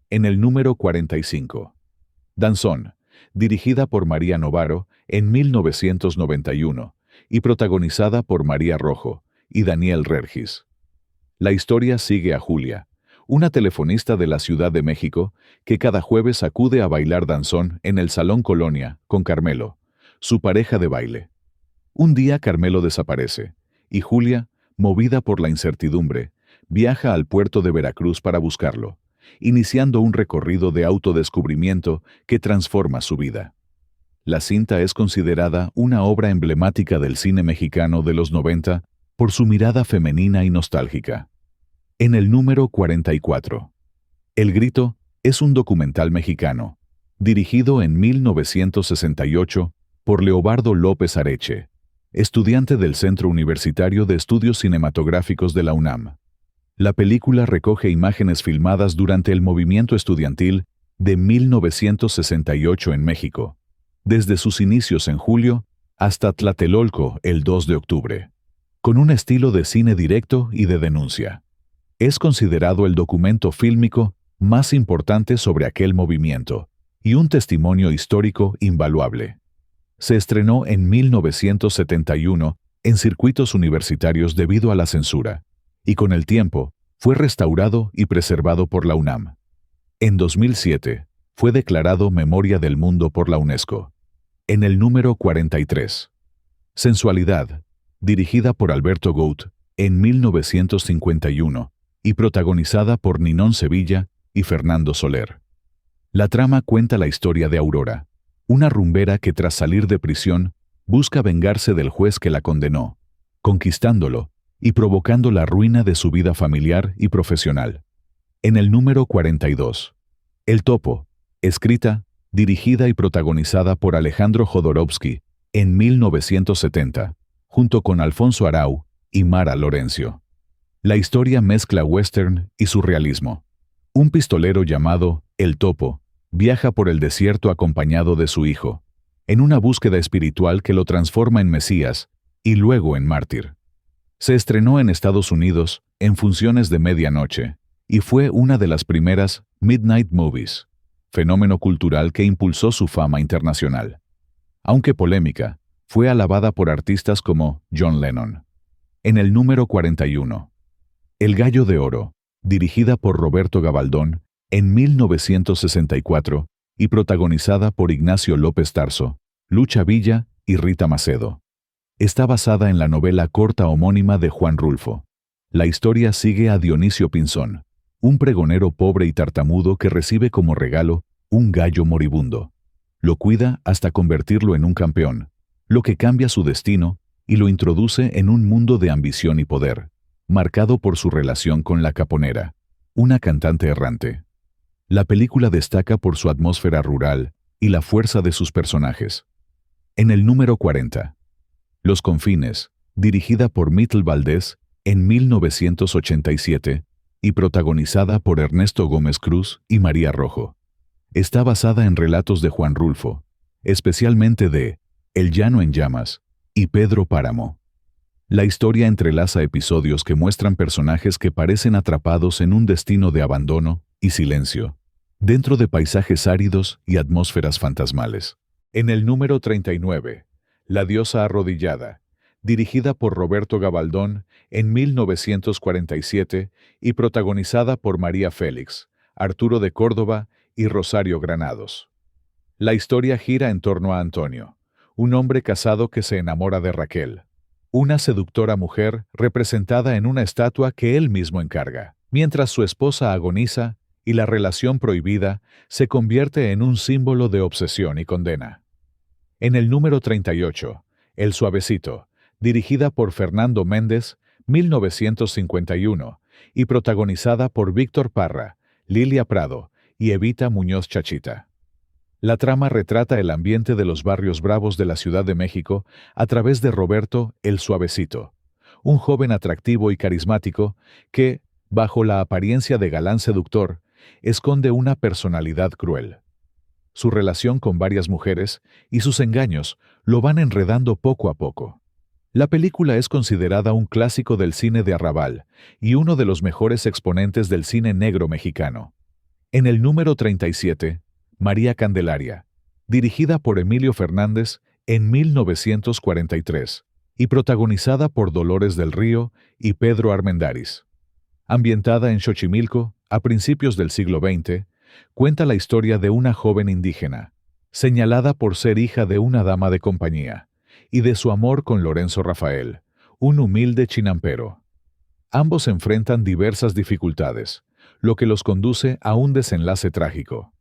En el número 45, Danzón, dirigida por María Novaro en 1991 y protagonizada por María Rojo y Daniel Regis. La historia sigue a Julia, una telefonista de la Ciudad de México que cada jueves acude a bailar danzón en el Salón Colonia con Carmelo, su pareja de baile. Un día Carmelo desaparece y Julia, movida por la incertidumbre, viaja al puerto de Veracruz para buscarlo, iniciando un recorrido de autodescubrimiento que transforma su vida. La cinta es considerada una obra emblemática del cine mexicano de los 90 por su mirada femenina y nostálgica. En el número 44, El Grito es un documental mexicano, dirigido en 1968 por Leobardo López Areche, estudiante del Centro Universitario de Estudios Cinematográficos de la UNAM. La película recoge imágenes filmadas durante el movimiento estudiantil de 1968 en México, desde sus inicios en julio hasta Tlatelolco el 2 de octubre, con un estilo de cine directo y de denuncia. Es considerado el documento fílmico más importante sobre aquel movimiento y un testimonio histórico invaluable. Se estrenó en 1971 en circuitos universitarios debido a la censura, y con el tiempo fue restaurado y preservado por la UNAM. En 2007 fue declarado Memoria del Mundo por la UNESCO. En el número 43, Sensualidad, dirigida por Alberto Gout en 1951 y protagonizada por Ninón Sevilla y Fernando Soler. La trama cuenta la historia de Aurora, una rumbera que tras salir de prisión busca vengarse del juez que la condenó, conquistándolo y provocando la ruina de su vida familiar y profesional. En el número 42, El Topo, escrita, dirigida y protagonizada por Alejandro Jodorowsky en 1970, junto con Alfonso Arau y Mara Lorenzo. La historia mezcla western y surrealismo. Un pistolero llamado El Topo viaja por el desierto acompañado de su hijo, en una búsqueda espiritual que lo transforma en Mesías y luego en mártir. Se estrenó en Estados Unidos en funciones de medianoche y fue una de las primeras Midnight Movies, fenómeno cultural que impulsó su fama internacional. Aunque polémica, fue alabada por artistas como John Lennon. En el número 41, El Gallo de Oro, dirigida por Roberto Gabaldón en 1964 y protagonizada por Ignacio López Tarso, Lucha Villa y Rita Macedo. Está basada en la novela corta homónima de Juan Rulfo. La historia sigue a Dionisio Pinzón, un pregonero pobre y tartamudo que recibe como regalo un gallo moribundo. Lo cuida hasta convertirlo en un campeón, lo que cambia su destino y lo introduce en un mundo de ambición y poder, marcado por su relación con la Caponera, una cantante errante. La película destaca por su atmósfera rural y la fuerza de sus personajes. En el número 40, Los Confines, dirigida por Mittel Valdés en 1987 y protagonizada por Ernesto Gómez Cruz y María Rojo. Está basada en relatos de Juan Rulfo, especialmente de El Llano en Llamas y Pedro Páramo. La historia entrelaza episodios que muestran personajes que parecen atrapados en un destino de abandono y silencio, dentro de paisajes áridos y atmósferas fantasmales. En el número 39, La diosa arrodillada, dirigida por Roberto Gabaldón en 1947 y protagonizada por María Félix, Arturo de Córdoba y Rosario Granados. La historia gira en torno a Antonio, un hombre casado que se enamora de Raquel, una seductora mujer representada en una estatua que él mismo encarga, mientras su esposa agoniza y la relación prohibida se convierte en un símbolo de obsesión y condena. En el número 38, El suavecito, dirigida por Fernando Méndez, 1951, y protagonizada por Víctor Parra, Lilia Prado y Evita Muñoz Chachita. La trama retrata el ambiente de los barrios bravos de la Ciudad de México a través de Roberto el Suavecito, un joven atractivo y carismático que, bajo la apariencia de galán seductor, esconde una personalidad cruel. Su relación con varias mujeres y sus engaños lo van enredando poco a poco. La película es considerada un clásico del cine de arrabal y uno de los mejores exponentes del cine negro mexicano. En el número 37, María Candelaria, dirigida por Emilio Fernández en 1943 y protagonizada por Dolores del Río y Pedro Armendáriz. Ambientada en Xochimilco, a principios del siglo XX, cuenta la historia de una joven indígena, señalada por ser hija de una dama de compañía, y de su amor con Lorenzo Rafael, un humilde chinampero. Ambos enfrentan diversas dificultades, lo que los conduce a un desenlace trágico.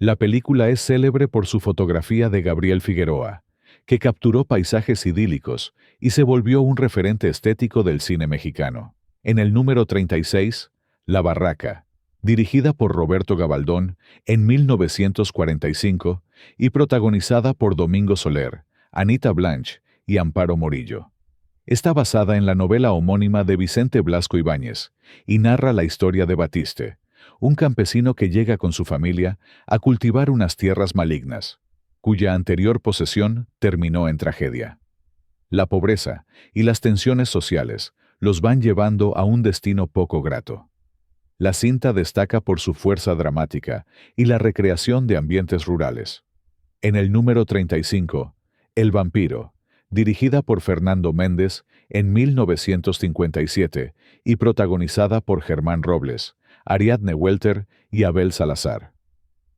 La película es célebre por su fotografía de Gabriel Figueroa, que capturó paisajes idílicos y se volvió un referente estético del cine mexicano. En el número 36, La Barraca, dirigida por Roberto Gabaldón en 1945 y protagonizada por Domingo Soler, Anita Blanch y Amparo Morillo. Está basada en la novela homónima de Vicente Blasco Ibáñez y narra la historia de Batiste, un campesino que llega con su familia a cultivar unas tierras malignas, cuya anterior posesión terminó en tragedia. La pobreza y las tensiones sociales los van llevando a un destino poco grato. La cinta destaca por su fuerza dramática y la recreación de ambientes rurales. En el número 35, El vampiro, dirigida por Fernando Méndez en 1957 y protagonizada por Germán Robles, Ariadne Welter y Abel Salazar.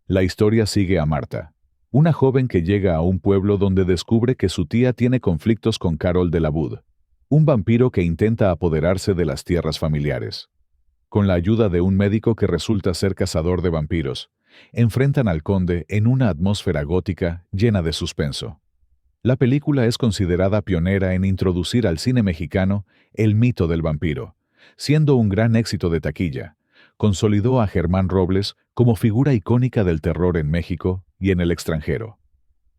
La historia sigue a Marta, una joven que llega a un pueblo donde descubre que su tía tiene conflictos con Carol de la Bud, un vampiro que intenta apoderarse de las tierras familiares. Con la ayuda de un médico que resulta ser cazador de vampiros, enfrentan al conde en una atmósfera gótica llena de suspenso. La película es considerada pionera en introducir al cine mexicano el mito del vampiro, siendo un gran éxito de taquilla. Consolidó a Germán Robles como figura icónica del terror en México y en el extranjero.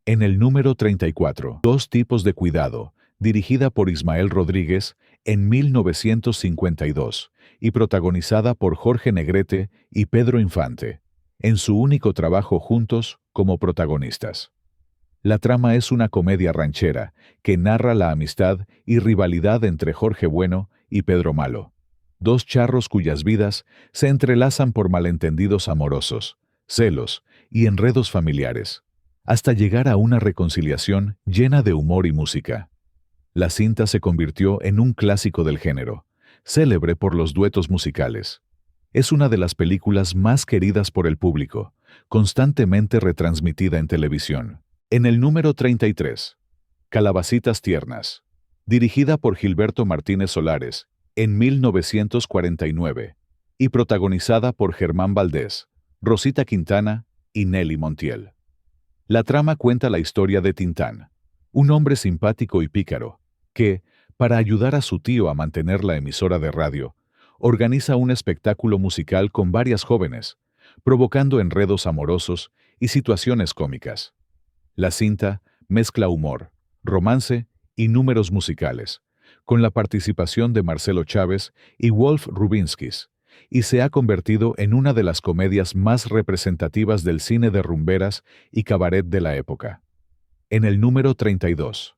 En el número 34, Dos tipos de cuidado, dirigida por Ismael Rodríguez en 1952 y protagonizada por Jorge Negrete y Pedro Infante, en su único trabajo juntos como protagonistas. La trama es una comedia ranchera que narra la amistad y rivalidad entre Jorge Bueno y Pedro Malo, dos charros cuyas vidas se entrelazan por malentendidos amorosos, celos y enredos familiares, hasta llegar a una reconciliación llena de humor y música. La cinta se convirtió en un clásico del género, célebre por los duetos musicales. Es una de las películas más queridas por el público, constantemente retransmitida en televisión. En el número 33, Calabacitas tiernas, dirigida por Gilberto Martínez Solares en 1949 y protagonizada por Germán Valdés, Rosita Quintana y Nelly Montiel. La trama cuenta la historia de Tintán, un hombre simpático y pícaro, que, para ayudar a su tío a mantener la emisora de radio, organiza un espectáculo musical con varias jóvenes, provocando enredos amorosos y situaciones cómicas. La cinta mezcla humor, romance y números musicales, con la participación de Marcelo Chávez y Wolf Rubinskis, y se ha convertido en una de las comedias más representativas del cine de rumberas y cabaret de la época. En el número 32,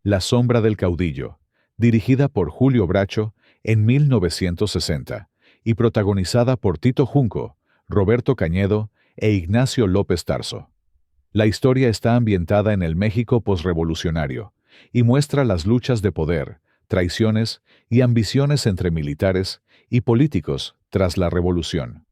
La sombra del caudillo, dirigida por Julio Bracho en 1960 y protagonizada por Tito Junco, Roberto Cañedo e Ignacio López Tarso. La historia está ambientada en el México posrevolucionario y muestra las luchas de poder, traiciones y ambiciones entre militares y políticos tras la revolución.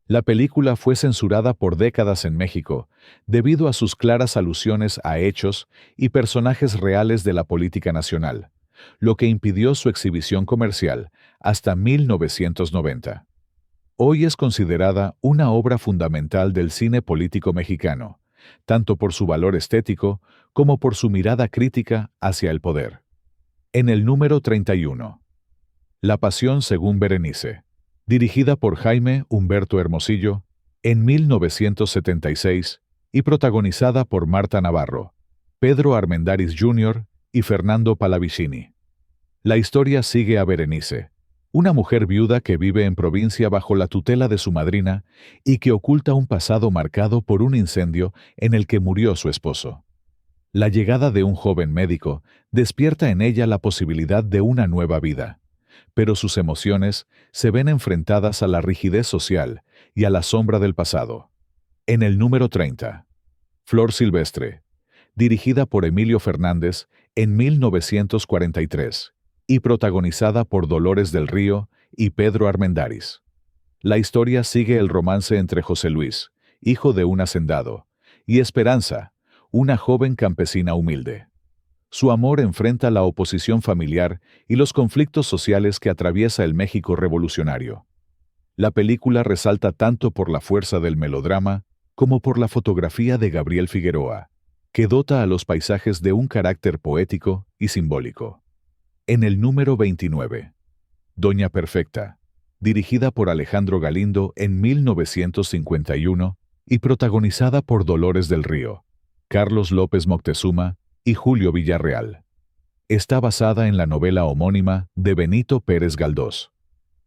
La película fue censurada por décadas en México debido a sus claras alusiones a hechos y personajes reales de la política nacional, lo que impidió su exhibición comercial hasta 1990. Hoy es considerada una obra fundamental del cine político mexicano, tanto por su valor estético como por su mirada crítica hacia el poder. En el número 31. La Pasión según Berenice, dirigida por Jaime Humberto Hermosillo en 1976 y protagonizada por Marta Navarro, Pedro Armendáriz Jr. y Fernando Pallavicini. La historia sigue a Berenice, una mujer viuda que vive en provincia bajo la tutela de su madrina y que oculta un pasado marcado por un incendio en el que murió su esposo. La llegada de un joven médico despierta en ella la posibilidad de una nueva vida, pero sus emociones se ven enfrentadas a la rigidez social y a la sombra del pasado. En el número 30. Flor Silvestre, dirigida por Emilio Fernández en 1943 y protagonizada por Dolores del Río y Pedro Armendáriz. La historia sigue el romance entre José Luis, hijo de un hacendado, y Esperanza, una joven campesina humilde. Su amor enfrenta la oposición familiar y los conflictos sociales que atraviesa el México revolucionario. La película resalta tanto por la fuerza del melodrama como por la fotografía de Gabriel Figueroa, que dota a los paisajes de un carácter poético y simbólico. En el número 29. Doña Perfecta, dirigida por Alejandro Galindo en 1951 y protagonizada por Dolores del Río, Carlos López Moctezuma y Julio Villarreal. Está basada en la novela homónima de Benito Pérez Galdós.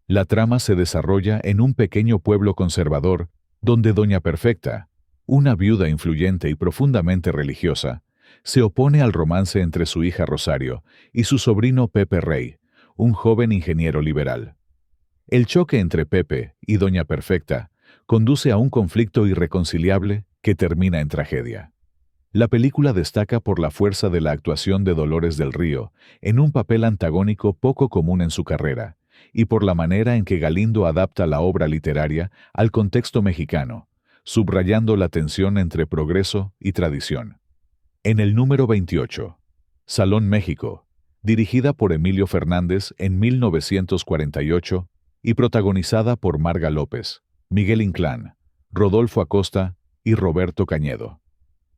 La trama se desarrolla en un pequeño pueblo conservador donde Doña Perfecta, una viuda influyente y profundamente religiosa, se opone al romance entre su hija Rosario y su sobrino Pepe Rey, un joven ingeniero liberal. El choque entre Pepe y Doña Perfecta conduce a un conflicto irreconciliable que termina en tragedia. La película destaca por la fuerza de la actuación de Dolores del Río en un papel antagónico poco común en su carrera, y por la manera en que Galindo adapta la obra literaria al contexto mexicano, subrayando la tensión entre progreso y tradición. En el número 28. Salón México, dirigida por Emilio Fernández en 1948 y protagonizada por Marga López, Miguel Inclán, Rodolfo Acosta y Roberto Cañedo.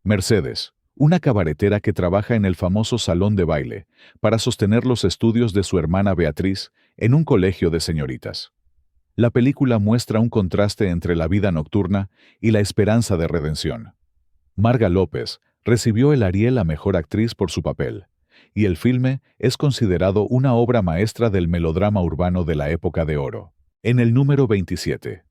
Mercedes, una cabaretera que trabaja en el famoso salón de baile para sostener los estudios de su hermana Beatriz en un colegio de señoritas. La película muestra un contraste entre la vida nocturna y la esperanza de redención. Marga López recibió el Ariel a Mejor Actriz por su papel, y el filme es considerado una obra maestra del melodrama urbano de la época de oro. En el número 27.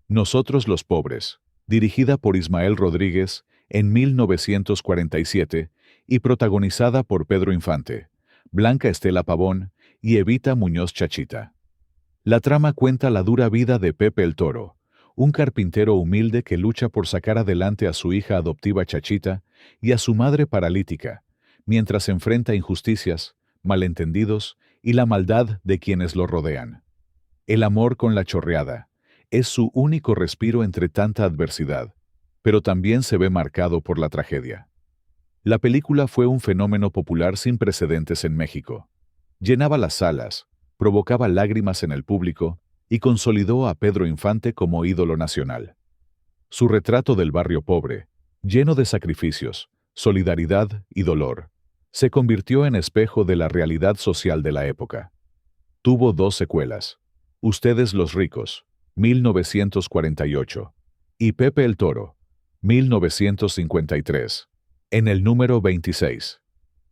Nosotros los pobres, dirigida por Ismael Rodríguez en 1947 y protagonizada por Pedro Infante, Blanca Estela Pavón y Evita Muñoz Chachita. La trama cuenta la dura vida de Pepe el Toro, un carpintero humilde que lucha por sacar adelante a su hija adoptiva Chachita y a su madre paralítica, mientras enfrenta injusticias, malentendidos y la maldad de quienes lo rodean. El amor con la chorreada es su único respiro entre tanta adversidad, pero también se ve marcado por la tragedia. La película fue un fenómeno popular sin precedentes en México. Llenaba las salas, provocaba lágrimas en el público y consolidó a Pedro Infante como ídolo nacional. Su retrato del barrio pobre, lleno de sacrificios, solidaridad y dolor, se convirtió en espejo de la realidad social de la época. Tuvo 2 secuelas: Ustedes los ricos, 1948, y Pepe el Toro, 1953. En el número 26.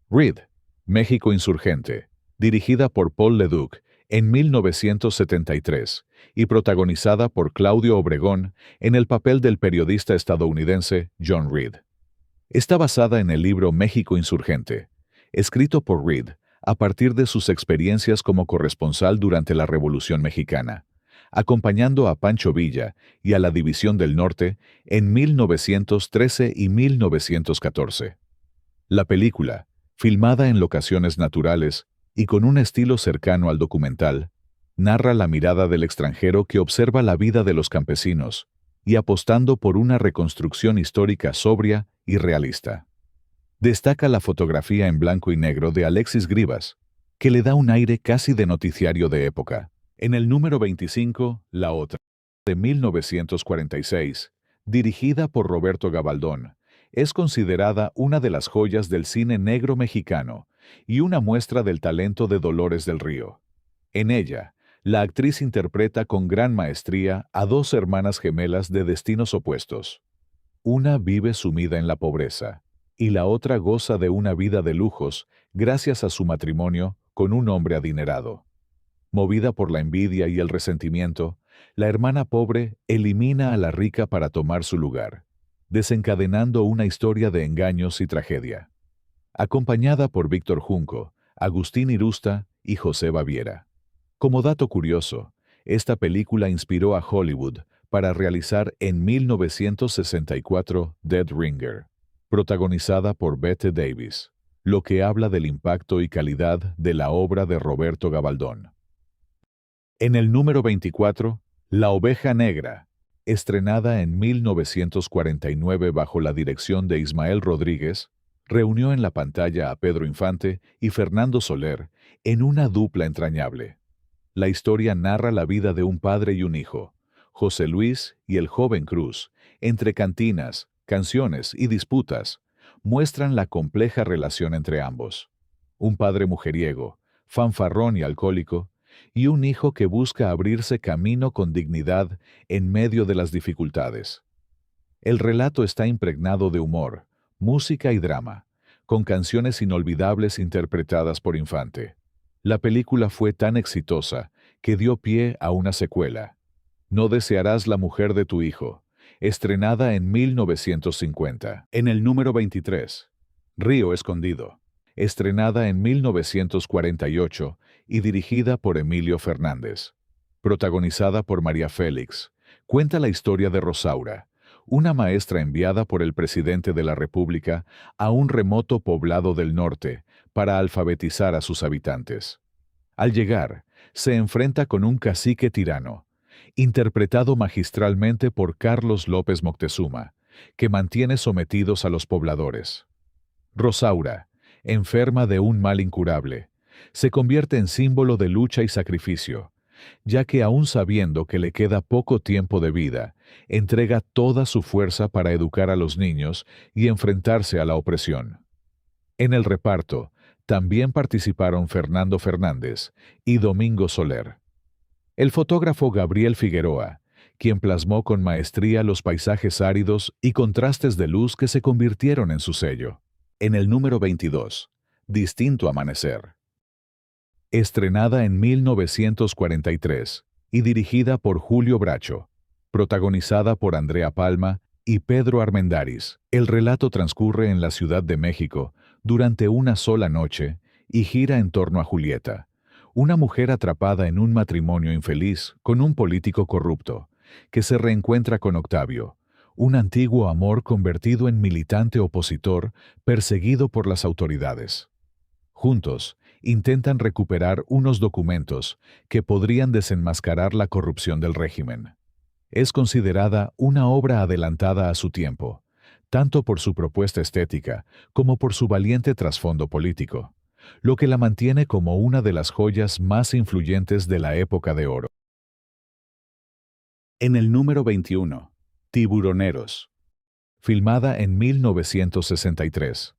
Reed, México Insurgente, dirigida por Paul Leduc en 1973 y protagonizada por Claudio Obregón en el papel del periodista estadounidense John Reed. Está basada en el libro México Insurgente, escrito por Reed a partir de sus experiencias como corresponsal durante la Revolución Mexicana, acompañando a Pancho Villa y a la División del Norte en 1913 y 1914. La película, filmada en locaciones naturales y con un estilo cercano al documental, narra la mirada del extranjero que observa la vida de los campesinos y apostando por una reconstrucción histórica sobria y realista. Destaca la fotografía en blanco y negro de Alexis Grivas, que le da un aire casi de noticiario de época. En el número 25, La Otra, de 1946, dirigida por Roberto Gabaldón, es considerada una de las joyas del cine negro mexicano y una muestra del talento de Dolores del Río. En ella, la actriz interpreta con gran maestría a dos hermanas gemelas de destinos opuestos. Una vive sumida en la pobreza, y la otra goza de una vida de lujos gracias a su matrimonio con un hombre adinerado. Movida por la envidia y el resentimiento, la hermana pobre elimina a la rica para tomar su lugar, desencadenando una historia de engaños y tragedia. Acompañada por Víctor Junco, Agustín Irusta y José Baviera. Como dato curioso, esta película inspiró a Hollywood para realizar en 1964 Dead Ringer, protagonizada por Bette Davis, lo que habla del impacto y calidad de la obra de Roberto Gabaldón. En el número 24, La Oveja Negra, estrenada en 1949 bajo la dirección de Ismael Rodríguez, reunió en la pantalla a Pedro Infante y Fernando Soler en una dupla entrañable. La historia narra la vida de un padre y un hijo, José Luis y el joven Cruz, entre cantinas, canciones y disputas, muestran la compleja relación entre ambos. Un padre mujeriego, fanfarrón y alcohólico, y un hijo que busca abrirse camino con dignidad en medio de las dificultades. El relato está impregnado de humor, música y drama, con canciones inolvidables interpretadas por Infante. La película fue tan exitosa que dio pie a una secuela, No desearás la mujer de tu hijo, estrenada en 1950. En el número 23, Río Escondido, estrenada en 1948 y dirigida por Emilio Fernández. Protagonizada por María Félix, cuenta la historia de Rosaura, una maestra enviada por el presidente de la República a un remoto poblado del norte para alfabetizar a sus habitantes. Al llegar, se enfrenta con un cacique tirano, interpretado magistralmente por Carlos López Moctezuma, que mantiene sometidos a los pobladores. Rosaura, enferma de un mal incurable, se convierte en símbolo de lucha y sacrificio, ya que aún sabiendo que le queda poco tiempo de vida, entrega toda su fuerza para educar a los niños y enfrentarse a la opresión. En el reparto, también participaron Fernando Fernández y Domingo Soler. El fotógrafo Gabriel Figueroa, quien plasmó con maestría los paisajes áridos y contrastes de luz que se convirtieron en su sello. En el número 22, Distinto Amanecer. Estrenada en 1943 y dirigida por Julio Bracho, protagonizada por Andrea Palma y Pedro Armendáriz. El relato transcurre en la Ciudad de México durante una sola noche y gira en torno a Julieta, una mujer atrapada en un matrimonio infeliz con un político corrupto, que se reencuentra con Octavio, un antiguo amor convertido en militante opositor perseguido por las autoridades. Juntos, intentan recuperar unos documentos que podrían desenmascarar la corrupción del régimen. Es considerada una obra adelantada a su tiempo, tanto por su propuesta estética como por su valiente trasfondo político, lo que la mantiene como una de las joyas más influyentes de la época de oro. En el número 21, Tiburoneros, filmada en 1963.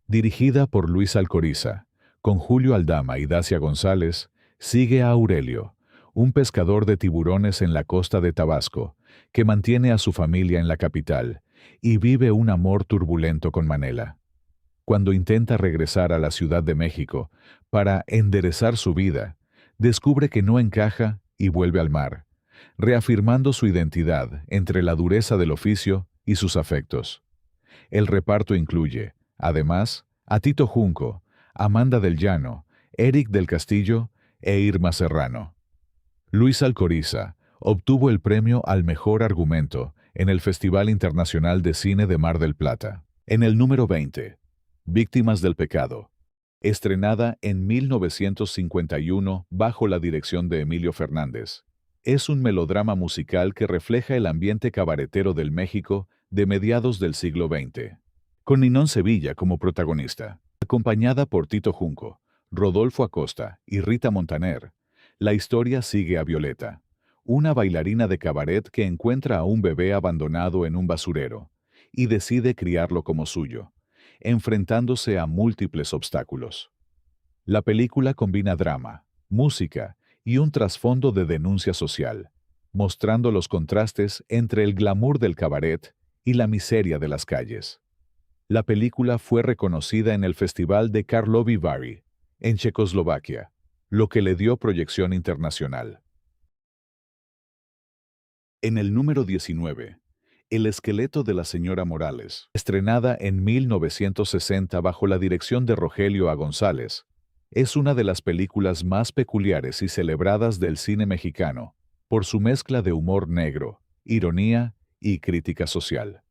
Dirigida por Luis Alcoriza, con Julio Aldama y Dacia González, sigue a Aurelio, un pescador de tiburones en la costa de Tabasco, que mantiene a su familia en la capital y vive un amor turbulento con Manela. Cuando intenta regresar a la Ciudad de México para enderezar su vida, descubre que no encaja y vuelve al mar, reafirmando su identidad entre la dureza del oficio y sus afectos. El reparto incluye, además, a Tito Junco, Amanda del Llano Eric del Castillo e Irma Serrano. Luis Alcoriza obtuvo el premio al mejor argumento en el Festival Internacional de Cine de Mar del Plata. En el número 20, Víctimas del Pecado, estrenada en 1951 bajo la dirección de Emilio Fernández. Es un melodrama musical que refleja el ambiente cabaretero del México de mediados del siglo XX, con Ninón Sevilla como protagonista. Acompañada por Tito Junco, Rodolfo Acosta y Rita Montaner, la historia sigue a Violeta, una bailarina de cabaret que encuentra a un bebé abandonado en un basurero y decide criarlo como suyo, enfrentándose a múltiples obstáculos. La película combina drama, música y un trasfondo de denuncia social, mostrando los contrastes entre el glamour del cabaret y la miseria de las calles. La película fue reconocida en el Festival de Karlovy Vary, en Checoslovaquia, lo que le dio proyección internacional. En el número 19, El esqueleto de la señora Morales, estrenada en 1960 bajo la dirección de Rogelio A. González, es una de las películas más peculiares y celebradas del cine mexicano, por su mezcla de humor negro, ironía y crítica social.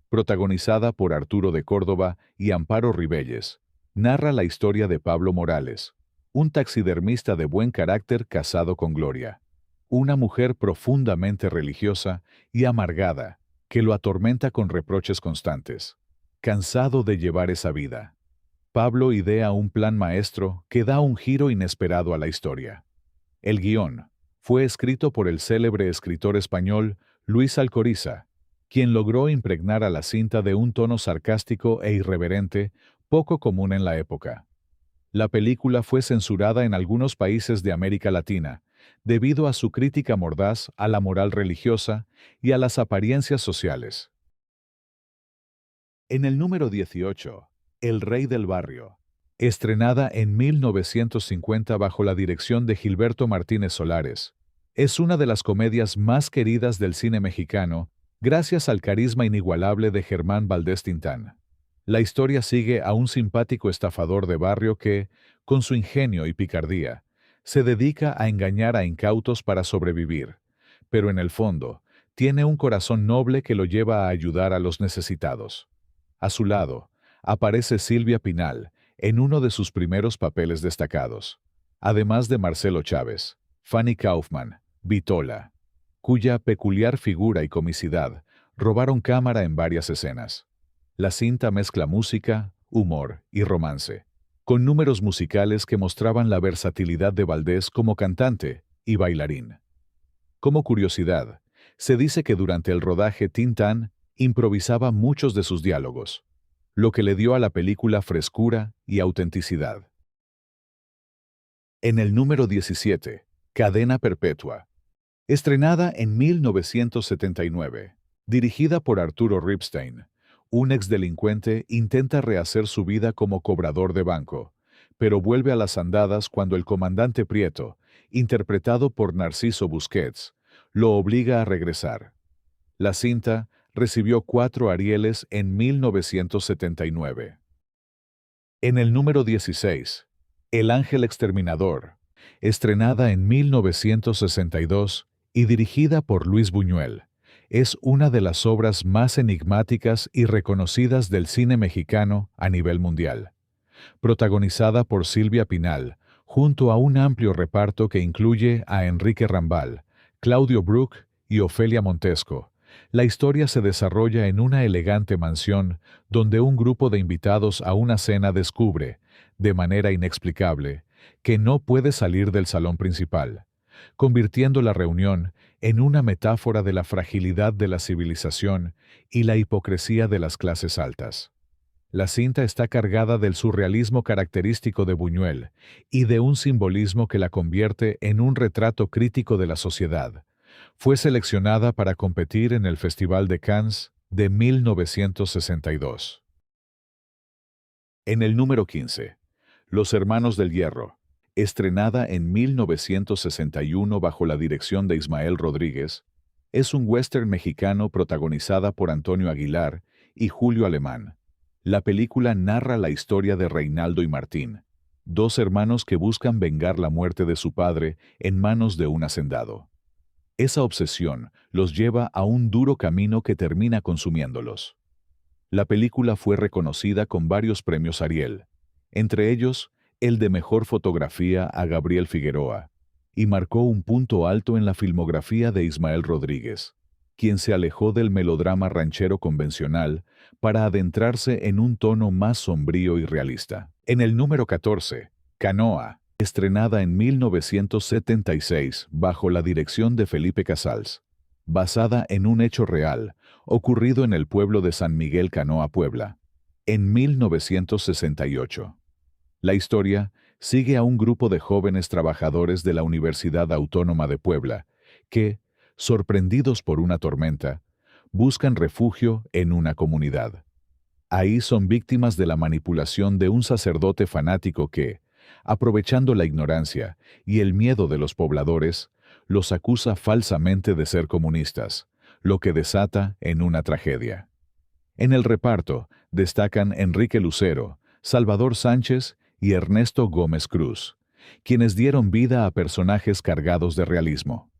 Protagonizada por Arturo de Córdoba y Amparo Ribelles, narra la historia de Pablo Morales, un taxidermista de buen carácter casado con Gloria, una mujer profundamente religiosa y amargada, que lo atormenta con reproches constantes. Cansado de llevar esa vida, Pablo idea un plan maestro que da un giro inesperado a la historia. El guión fue escrito por el célebre escritor español Luis Alcoriza, quien logró impregnar a la cinta de un tono sarcástico e irreverente poco común en la época. La película fue censurada en algunos países de América Latina, debido a su crítica mordaz a la moral religiosa y a las apariencias sociales. En el número 18, El Rey del Barrio, estrenada en 1950 bajo la dirección de Gilberto Martínez Solares, es una de las comedias más queridas del cine mexicano, gracias al carisma inigualable de Germán Valdés Tintán. La historia sigue a un simpático estafador de barrio que, con su ingenio y picardía, se dedica a engañar a incautos para sobrevivir, pero en el fondo, tiene un corazón noble que lo lleva a ayudar a los necesitados. A su lado, aparece Silvia Pinal, en uno de sus primeros papeles destacados, además de Marcelo Chávez, Fanny Kaufman, Vitola, cuya peculiar figura y comicidad robaron cámara en varias escenas. La cinta mezcla música, humor y romance, con números musicales que mostraban la versatilidad de Valdés como cantante y bailarín. Como curiosidad, se dice que durante el rodaje Tintán improvisaba muchos de sus diálogos, lo que le dio a la película frescura y autenticidad. En el número 17, Cadena Perpetua, estrenada en 1979, dirigida por Arturo Ripstein, un exdelincuente intenta rehacer su vida como cobrador de banco, pero vuelve a las andadas cuando el comandante Prieto, interpretado por Narciso Busquets, lo obliga a regresar. La cinta recibió 4 Arieles en 1979. En el número 16, El Ángel Exterminador, estrenada en 1962 y dirigida por Luis Buñuel, es una de las obras más enigmáticas y reconocidas del cine mexicano a nivel mundial. Protagonizada por Silvia Pinal, junto a un amplio reparto que incluye a Enrique Rambal, Claudio Brook y Ofelia Montesco, la historia se desarrolla en una elegante mansión donde un grupo de invitados a una cena descubre, de manera inexplicable, que no puede salir del salón principal, convirtiendo la reunión en una metáfora de la fragilidad de la civilización y la hipocresía de las clases altas. La cinta está cargada del surrealismo característico de Buñuel y de un simbolismo que la convierte en un retrato crítico de la sociedad. Fue seleccionada para competir en el Festival de Cannes de 1962. En el número 15, Los Hermanos del Hierro, estrenada en 1961 bajo la dirección de Ismael Rodríguez, es un western mexicano protagonizada por Antonio Aguilar y Julio Alemán. La película narra la historia de Reinaldo y Martín, dos hermanos que buscan vengar la muerte de su padre en manos de un hacendado. Esa obsesión los lleva a un duro camino que termina consumiéndolos. La película fue reconocida con varios premios Ariel, entre ellos el de Mejor Fotografía a Gabriel Figueroa, y marcó un punto alto en la filmografía de Ismael Rodríguez, quien se alejó del melodrama ranchero convencional para adentrarse en un tono más sombrío y realista. En el número 14, Canoa, estrenada en 1976 bajo la dirección de Felipe Casals, basada en un hecho real ocurrido en el pueblo de San Miguel Canoa, Puebla, en 1968. La historia sigue a un grupo de jóvenes trabajadores de la Universidad Autónoma de Puebla que, sorprendidos por una tormenta, buscan refugio en una comunidad. Ahí son víctimas de la manipulación de un sacerdote fanático que, aprovechando la ignorancia y el miedo de los pobladores, los acusa falsamente de ser comunistas, lo que desata en una tragedia. En el reparto destacan Enrique Lucero, Salvador Sánchez y Ernesto Gómez Cruz, quienes dieron vida a personajes cargados de realismo.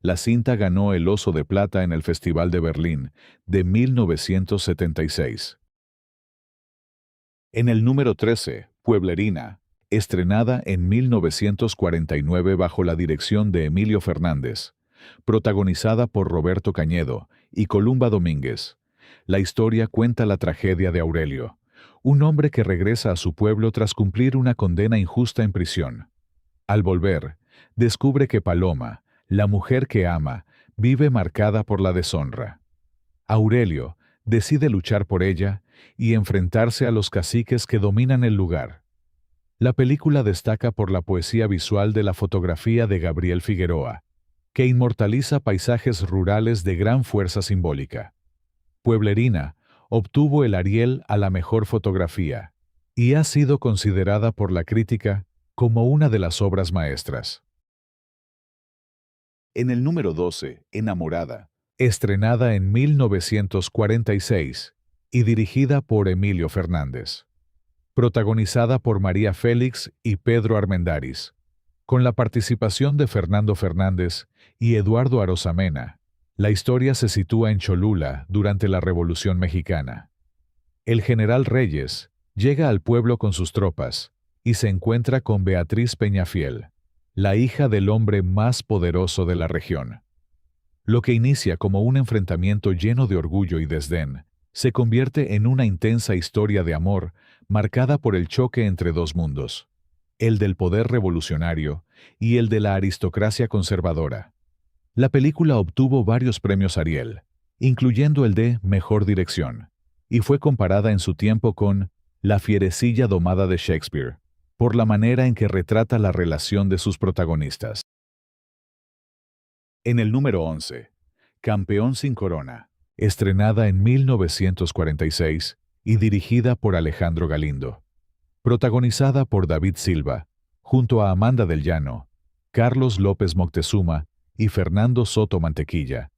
La cinta ganó el Oso de Plata en el Festival de Berlín de 1976. En el número 13, Pueblerina, estrenada en 1949 bajo la dirección de Emilio Fernández, protagonizada por Roberto Cañedo y Columba Domínguez. La historia cuenta la tragedia de Aurelio, un hombre que regresa a su pueblo tras cumplir una condena injusta en prisión. Al volver, descubre que Paloma, la mujer que ama, vive marcada por la deshonra. Aurelio decide luchar por ella y enfrentarse a los caciques que dominan el lugar. La película destaca por la poesía visual de la fotografía de Gabriel Figueroa, que inmortaliza paisajes rurales de gran fuerza simbólica. Pueblerina obtuvo el Ariel a la mejor fotografía y ha sido considerada por la crítica como una de las obras maestras. En el número 12, Enamorada, estrenada en 1946 y dirigida por Emilio Fernández. Protagonizada por María Félix y Pedro Armendáriz, con la participación de Fernando Fernández y Eduardo Arosamena. La historia se sitúa en Cholula durante la Revolución Mexicana. El general Reyes llega al pueblo con sus tropas y se encuentra con Beatriz Peñafiel, la hija del hombre más poderoso de la región. Lo que inicia como un enfrentamiento lleno de orgullo y desdén, se convierte en una intensa historia de amor marcada por el choque entre dos mundos, el del poder revolucionario y el de la aristocracia conservadora. La película obtuvo varios premios Ariel, incluyendo el de Mejor Dirección, y fue comparada en su tiempo con La fierecilla domada de Shakespeare, por la manera en que retrata la relación de sus protagonistas. En el número 11, Campeón sin corona, estrenada en 1946 y dirigida por Alejandro Galindo. Protagonizada por David Silva, junto a Amanda del Llano, Carlos López Moctezuma y Fernando Soto Mantequilla,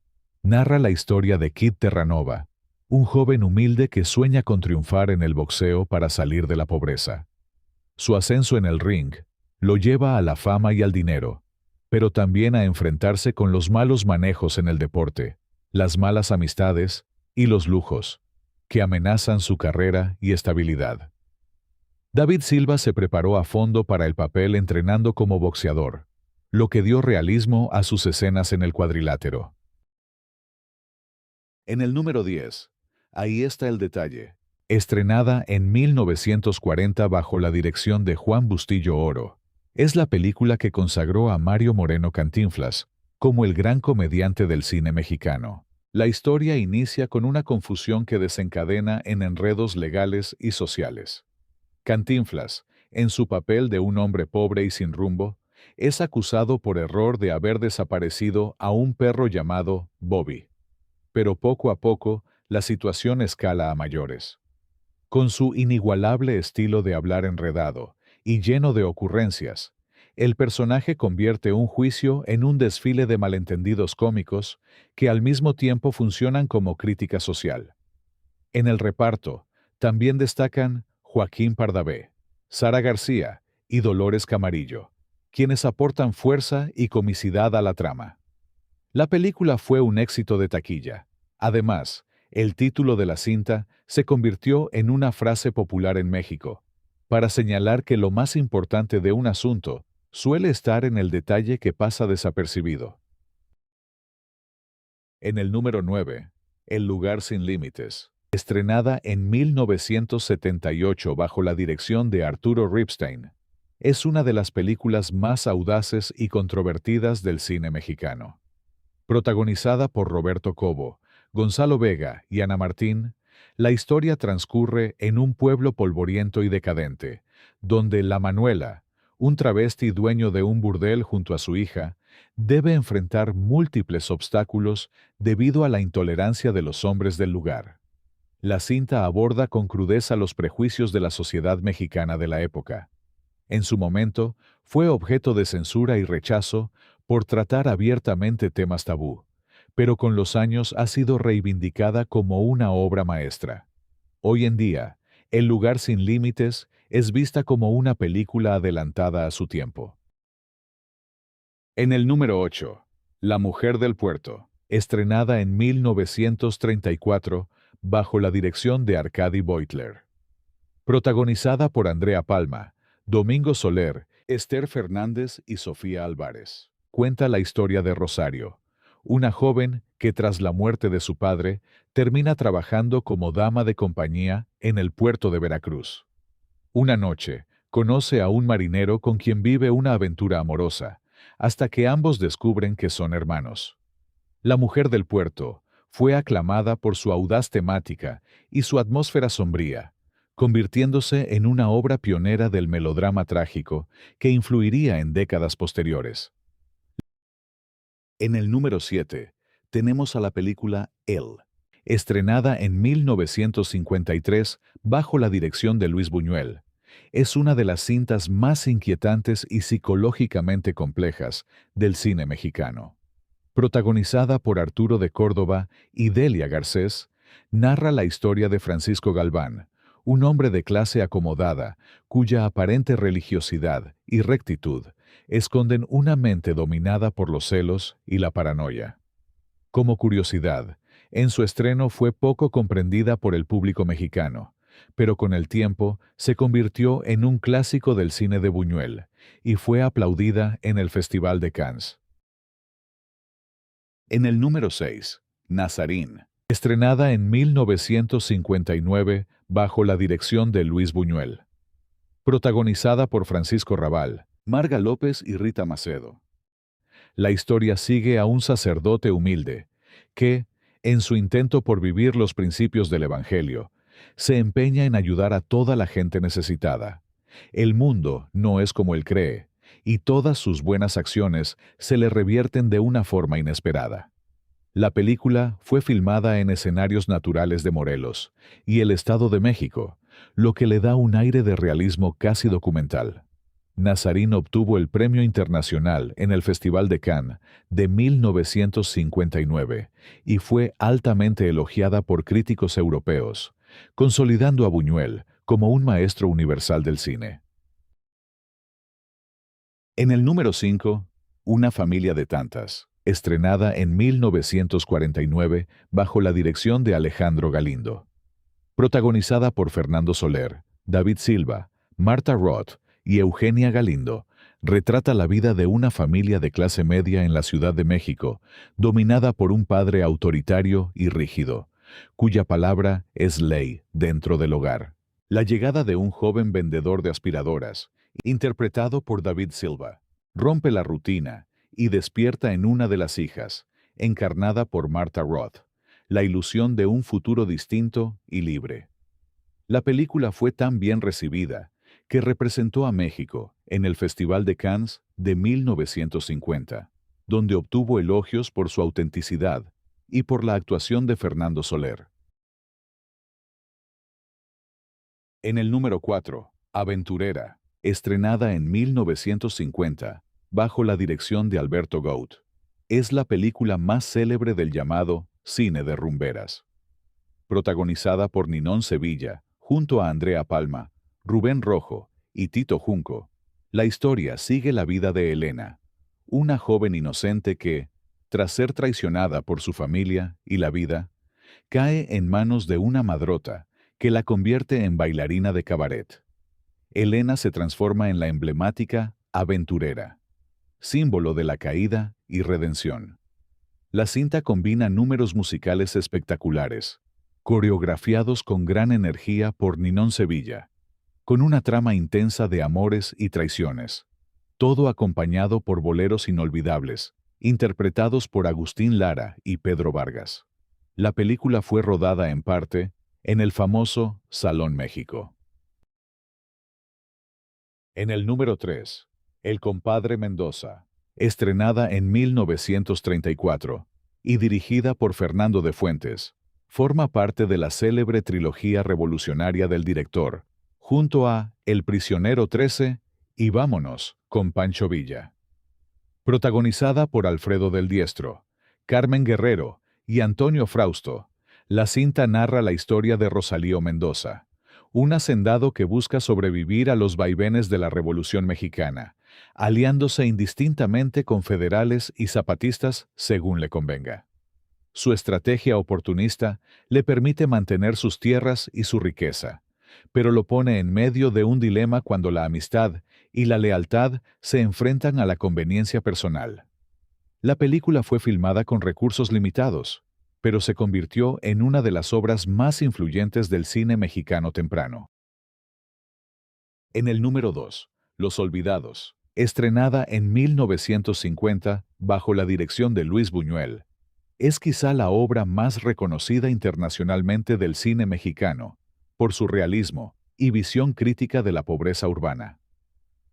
narra la historia de Kid Terranova, un joven humilde que sueña con triunfar en el boxeo para salir de la pobreza. Su ascenso en el ring lo lleva a la fama y al dinero, pero también a enfrentarse con los malos manejos en el deporte, las malas amistades y los lujos, que amenazan su carrera y estabilidad. David Silva se preparó a fondo para el papel entrenando como boxeador, lo que dio realismo a sus escenas en el cuadrilátero. En el número 10, Ahí está el detalle, estrenada en 1940 bajo la dirección de Juan Bustillo Oro, es la película que consagró a Mario Moreno Cantinflas como el gran comediante del cine mexicano. La historia inicia con una confusión que desencadena en enredos legales y sociales. Cantinflas, en su papel de un hombre pobre y sin rumbo, es acusado por error de haber desaparecido a un perro llamado Bobby. Pero poco a poco, la situación escala a mayores. Con su inigualable estilo de hablar enredado y lleno de ocurrencias, el personaje convierte un juicio en un desfile de malentendidos cómicos que al mismo tiempo funcionan como crítica social. En el reparto, también destacan Joaquín Pardavé, Sara García y Dolores Camarillo, quienes aportan fuerza y comicidad a la trama. La película fue un éxito de taquilla. Además, el título de la cinta se convirtió en una frase popular en México, para señalar que lo más importante de un asunto suele estar en el detalle que pasa desapercibido. En el número 9, El lugar sin límites. Estrenada en 1978 bajo la dirección de Arturo Ripstein, es una de las películas más audaces y controvertidas del cine mexicano. Protagonizada por Roberto Cobo, Gonzalo Vega y Ana Martín, la historia transcurre en un pueblo polvoriento y decadente, donde la Manuela, un travesti dueño de un burdel junto a su hija, debe enfrentar múltiples obstáculos debido a la intolerancia de los hombres del lugar. La cinta aborda con crudeza los prejuicios de la sociedad mexicana de la época. En su momento, fue objeto de censura y rechazo por tratar abiertamente temas tabú, pero con los años ha sido reivindicada como una obra maestra. Hoy en día, El lugar sin límites es vista como una película adelantada a su tiempo. En el número 8, La mujer del puerto, estrenada en 1934 bajo la dirección de Arcadi Beutler. Protagonizada por Andrea Palma, Domingo Soler, Esther Fernández y Sofía Álvarez. Cuenta la historia de Rosario, una joven que tras la muerte de su padre termina trabajando como dama de compañía en el puerto de Veracruz. Una noche, conoce a un marinero con quien vive una aventura amorosa, hasta que ambos descubren que son hermanos. La mujer del puerto fue aclamada por su audaz temática y su atmósfera sombría, convirtiéndose en una obra pionera del melodrama trágico que influiría en décadas posteriores. En el número 7, tenemos a la película Él, estrenada en 1953 bajo la dirección de Luis Buñuel. Es una de las cintas más inquietantes y psicológicamente complejas del cine mexicano. Protagonizada por Arturo de Córdoba y Delia Garcés, narra la historia de Francisco Galván, un hombre de clase acomodada, cuya aparente religiosidad y rectitud esconden una mente dominada por los celos y la paranoia. Como curiosidad, en su estreno fue poco comprendida por el público mexicano, pero con el tiempo se convirtió en un clásico del cine de Buñuel y fue aplaudida en el Festival de Cannes. En el número 6, Nazarín, estrenada en 1959 bajo la dirección de Luis Buñuel. Protagonizada por Francisco Rabal, Marga López y Rita Macedo. La historia sigue a un sacerdote humilde que, en su intento por vivir los principios del Evangelio, se empeña en ayudar a toda la gente necesitada. El mundo no es como él cree, y todas sus buenas acciones se le revierten de una forma inesperada. La película fue filmada en escenarios naturales de Morelos y el Estado de México, lo que le da un aire de realismo casi documental. Nazarín obtuvo el Premio Internacional en el Festival de Cannes de 1959 y fue altamente elogiada por críticos europeos, consolidando a Buñuel como un maestro universal del cine. En el número 5, Una familia de tantas, estrenada en 1949 bajo la dirección de Alejandro Galindo. Protagonizada por Fernando Soler, David Silva, Marta Roth y Eugenia Galindo, retrata la vida de una familia de clase media en la Ciudad de México, dominada por un padre autoritario y rígido, cuya palabra es ley dentro del hogar. La llegada de un joven vendedor de aspiradoras, interpretado por David Silva, rompe la rutina y despierta en una de las hijas, encarnada por Marta Roth, la ilusión de un futuro distinto y libre. La película fue tan bien recibida que representó a México en el Festival de Cannes de 1950, donde obtuvo elogios por su autenticidad y por la actuación de Fernando Soler. En el número 4, Aventurera, estrenada en 1950, bajo la dirección de Alberto Gout. Es la película más célebre del llamado cine de rumberas. Protagonizada por Ninón Sevilla, junto a Andrea Palma, Rubén Rojo y Tito Junco, La historia sigue la vida de Elena, una joven inocente que, tras ser traicionada por su familia y la vida, cae en manos de una madrota que la convierte en bailarina de cabaret. Elena se transforma en la emblemática aventurera, símbolo de la caída y redención. La cinta combina números musicales espectaculares, coreografiados con gran energía por Ninón Sevilla, con una trama intensa de amores y traiciones, todo acompañado por boleros inolvidables, interpretados por Agustín Lara y Pedro Vargas. La película fue rodada en parte en el famoso Salón México. En el número 3, El compadre Mendoza, estrenada en 1934 y dirigida por Fernando de Fuentes, forma parte de la célebre trilogía revolucionaria del director, junto a El prisionero 13 y Vámonos, con Pancho Villa. Protagonizada por Alfredo del Diestro, Carmen Guerrero y Antonio Frausto, la cinta narra la historia de Rosalío Mendoza, un hacendado que busca sobrevivir a los vaivenes de la Revolución Mexicana, aliándose indistintamente con federales y zapatistas según le convenga. Su estrategia oportunista le permite mantener sus tierras y su riqueza, pero lo pone en medio de un dilema cuando la amistad y la lealtad se enfrentan a la conveniencia personal. La película fue filmada con recursos limitados, pero se convirtió en una de las obras más influyentes del cine mexicano temprano. En el número 2, Los Olvidados, estrenada en 1950 bajo la dirección de Luis Buñuel, es quizá la obra más reconocida internacionalmente del cine mexicano, por su realismo y visión crítica de la pobreza urbana.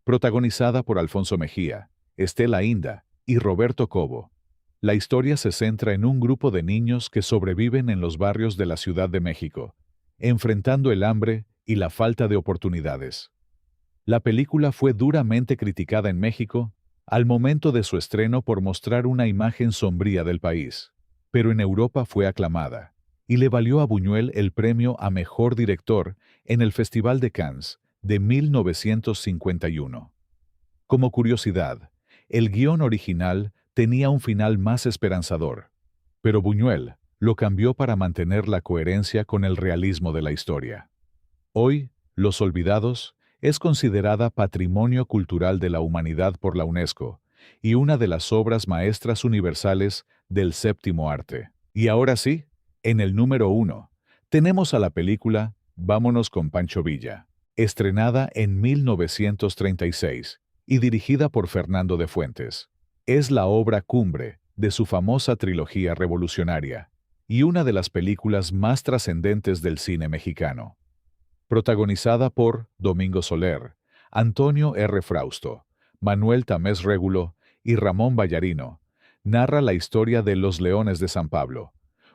Protagonizada por Alfonso Mejía, Estela Inda y Roberto Cobo, la historia se centra en un grupo de niños que sobreviven en los barrios de la Ciudad de México, enfrentando el hambre y la falta de oportunidades. La película fue duramente criticada en México al momento de su estreno por mostrar una imagen sombría del país, pero en Europa fue aclamada y le valió a Buñuel el premio a Mejor Director en el Festival de Cannes de 1951. Como curiosidad, el guión original tenía un final más esperanzador, pero Buñuel lo cambió para mantener la coherencia con el realismo de la historia. Hoy, Los Olvidados es considerada Patrimonio Cultural de la Humanidad por la UNESCO y una de las obras maestras universales del séptimo arte. Y ahora sí, en el número 1, tenemos a la película Vámonos con Pancho Villa, estrenada en 1936 y dirigida por Fernando de Fuentes. Es la obra cumbre de su famosa trilogía revolucionaria y una de las películas más trascendentes del cine mexicano. Protagonizada por Domingo Soler, Antonio R. Frausto, Manuel Tamés Régulo y Ramón Vallarino, narra la historia de los Leones de San Pablo,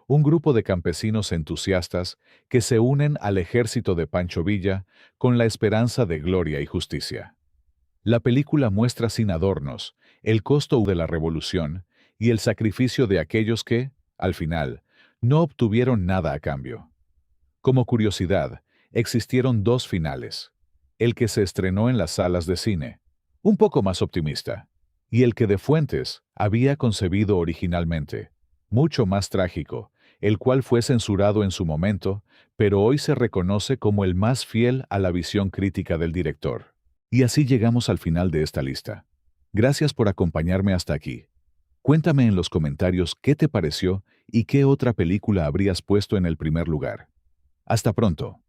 un grupo de campesinos entusiastas que se unen al ejército de Pancho Villa con la esperanza de gloria y justicia. La película muestra sin adornos el costo de la revolución y el sacrificio de aquellos que, al final, no obtuvieron nada a cambio. Como curiosidad, existieron dos finales: el que se estrenó en las salas de cine, un poco más optimista, y el que de Fuentes había concebido originalmente, mucho más trágico, el cual fue censurado en su momento, pero hoy se reconoce como el más fiel a la visión crítica del director. Y así llegamos al final de esta lista. Gracias por acompañarme hasta aquí. Cuéntame en los comentarios qué te pareció y qué otra película habrías puesto en el primer lugar. Hasta pronto.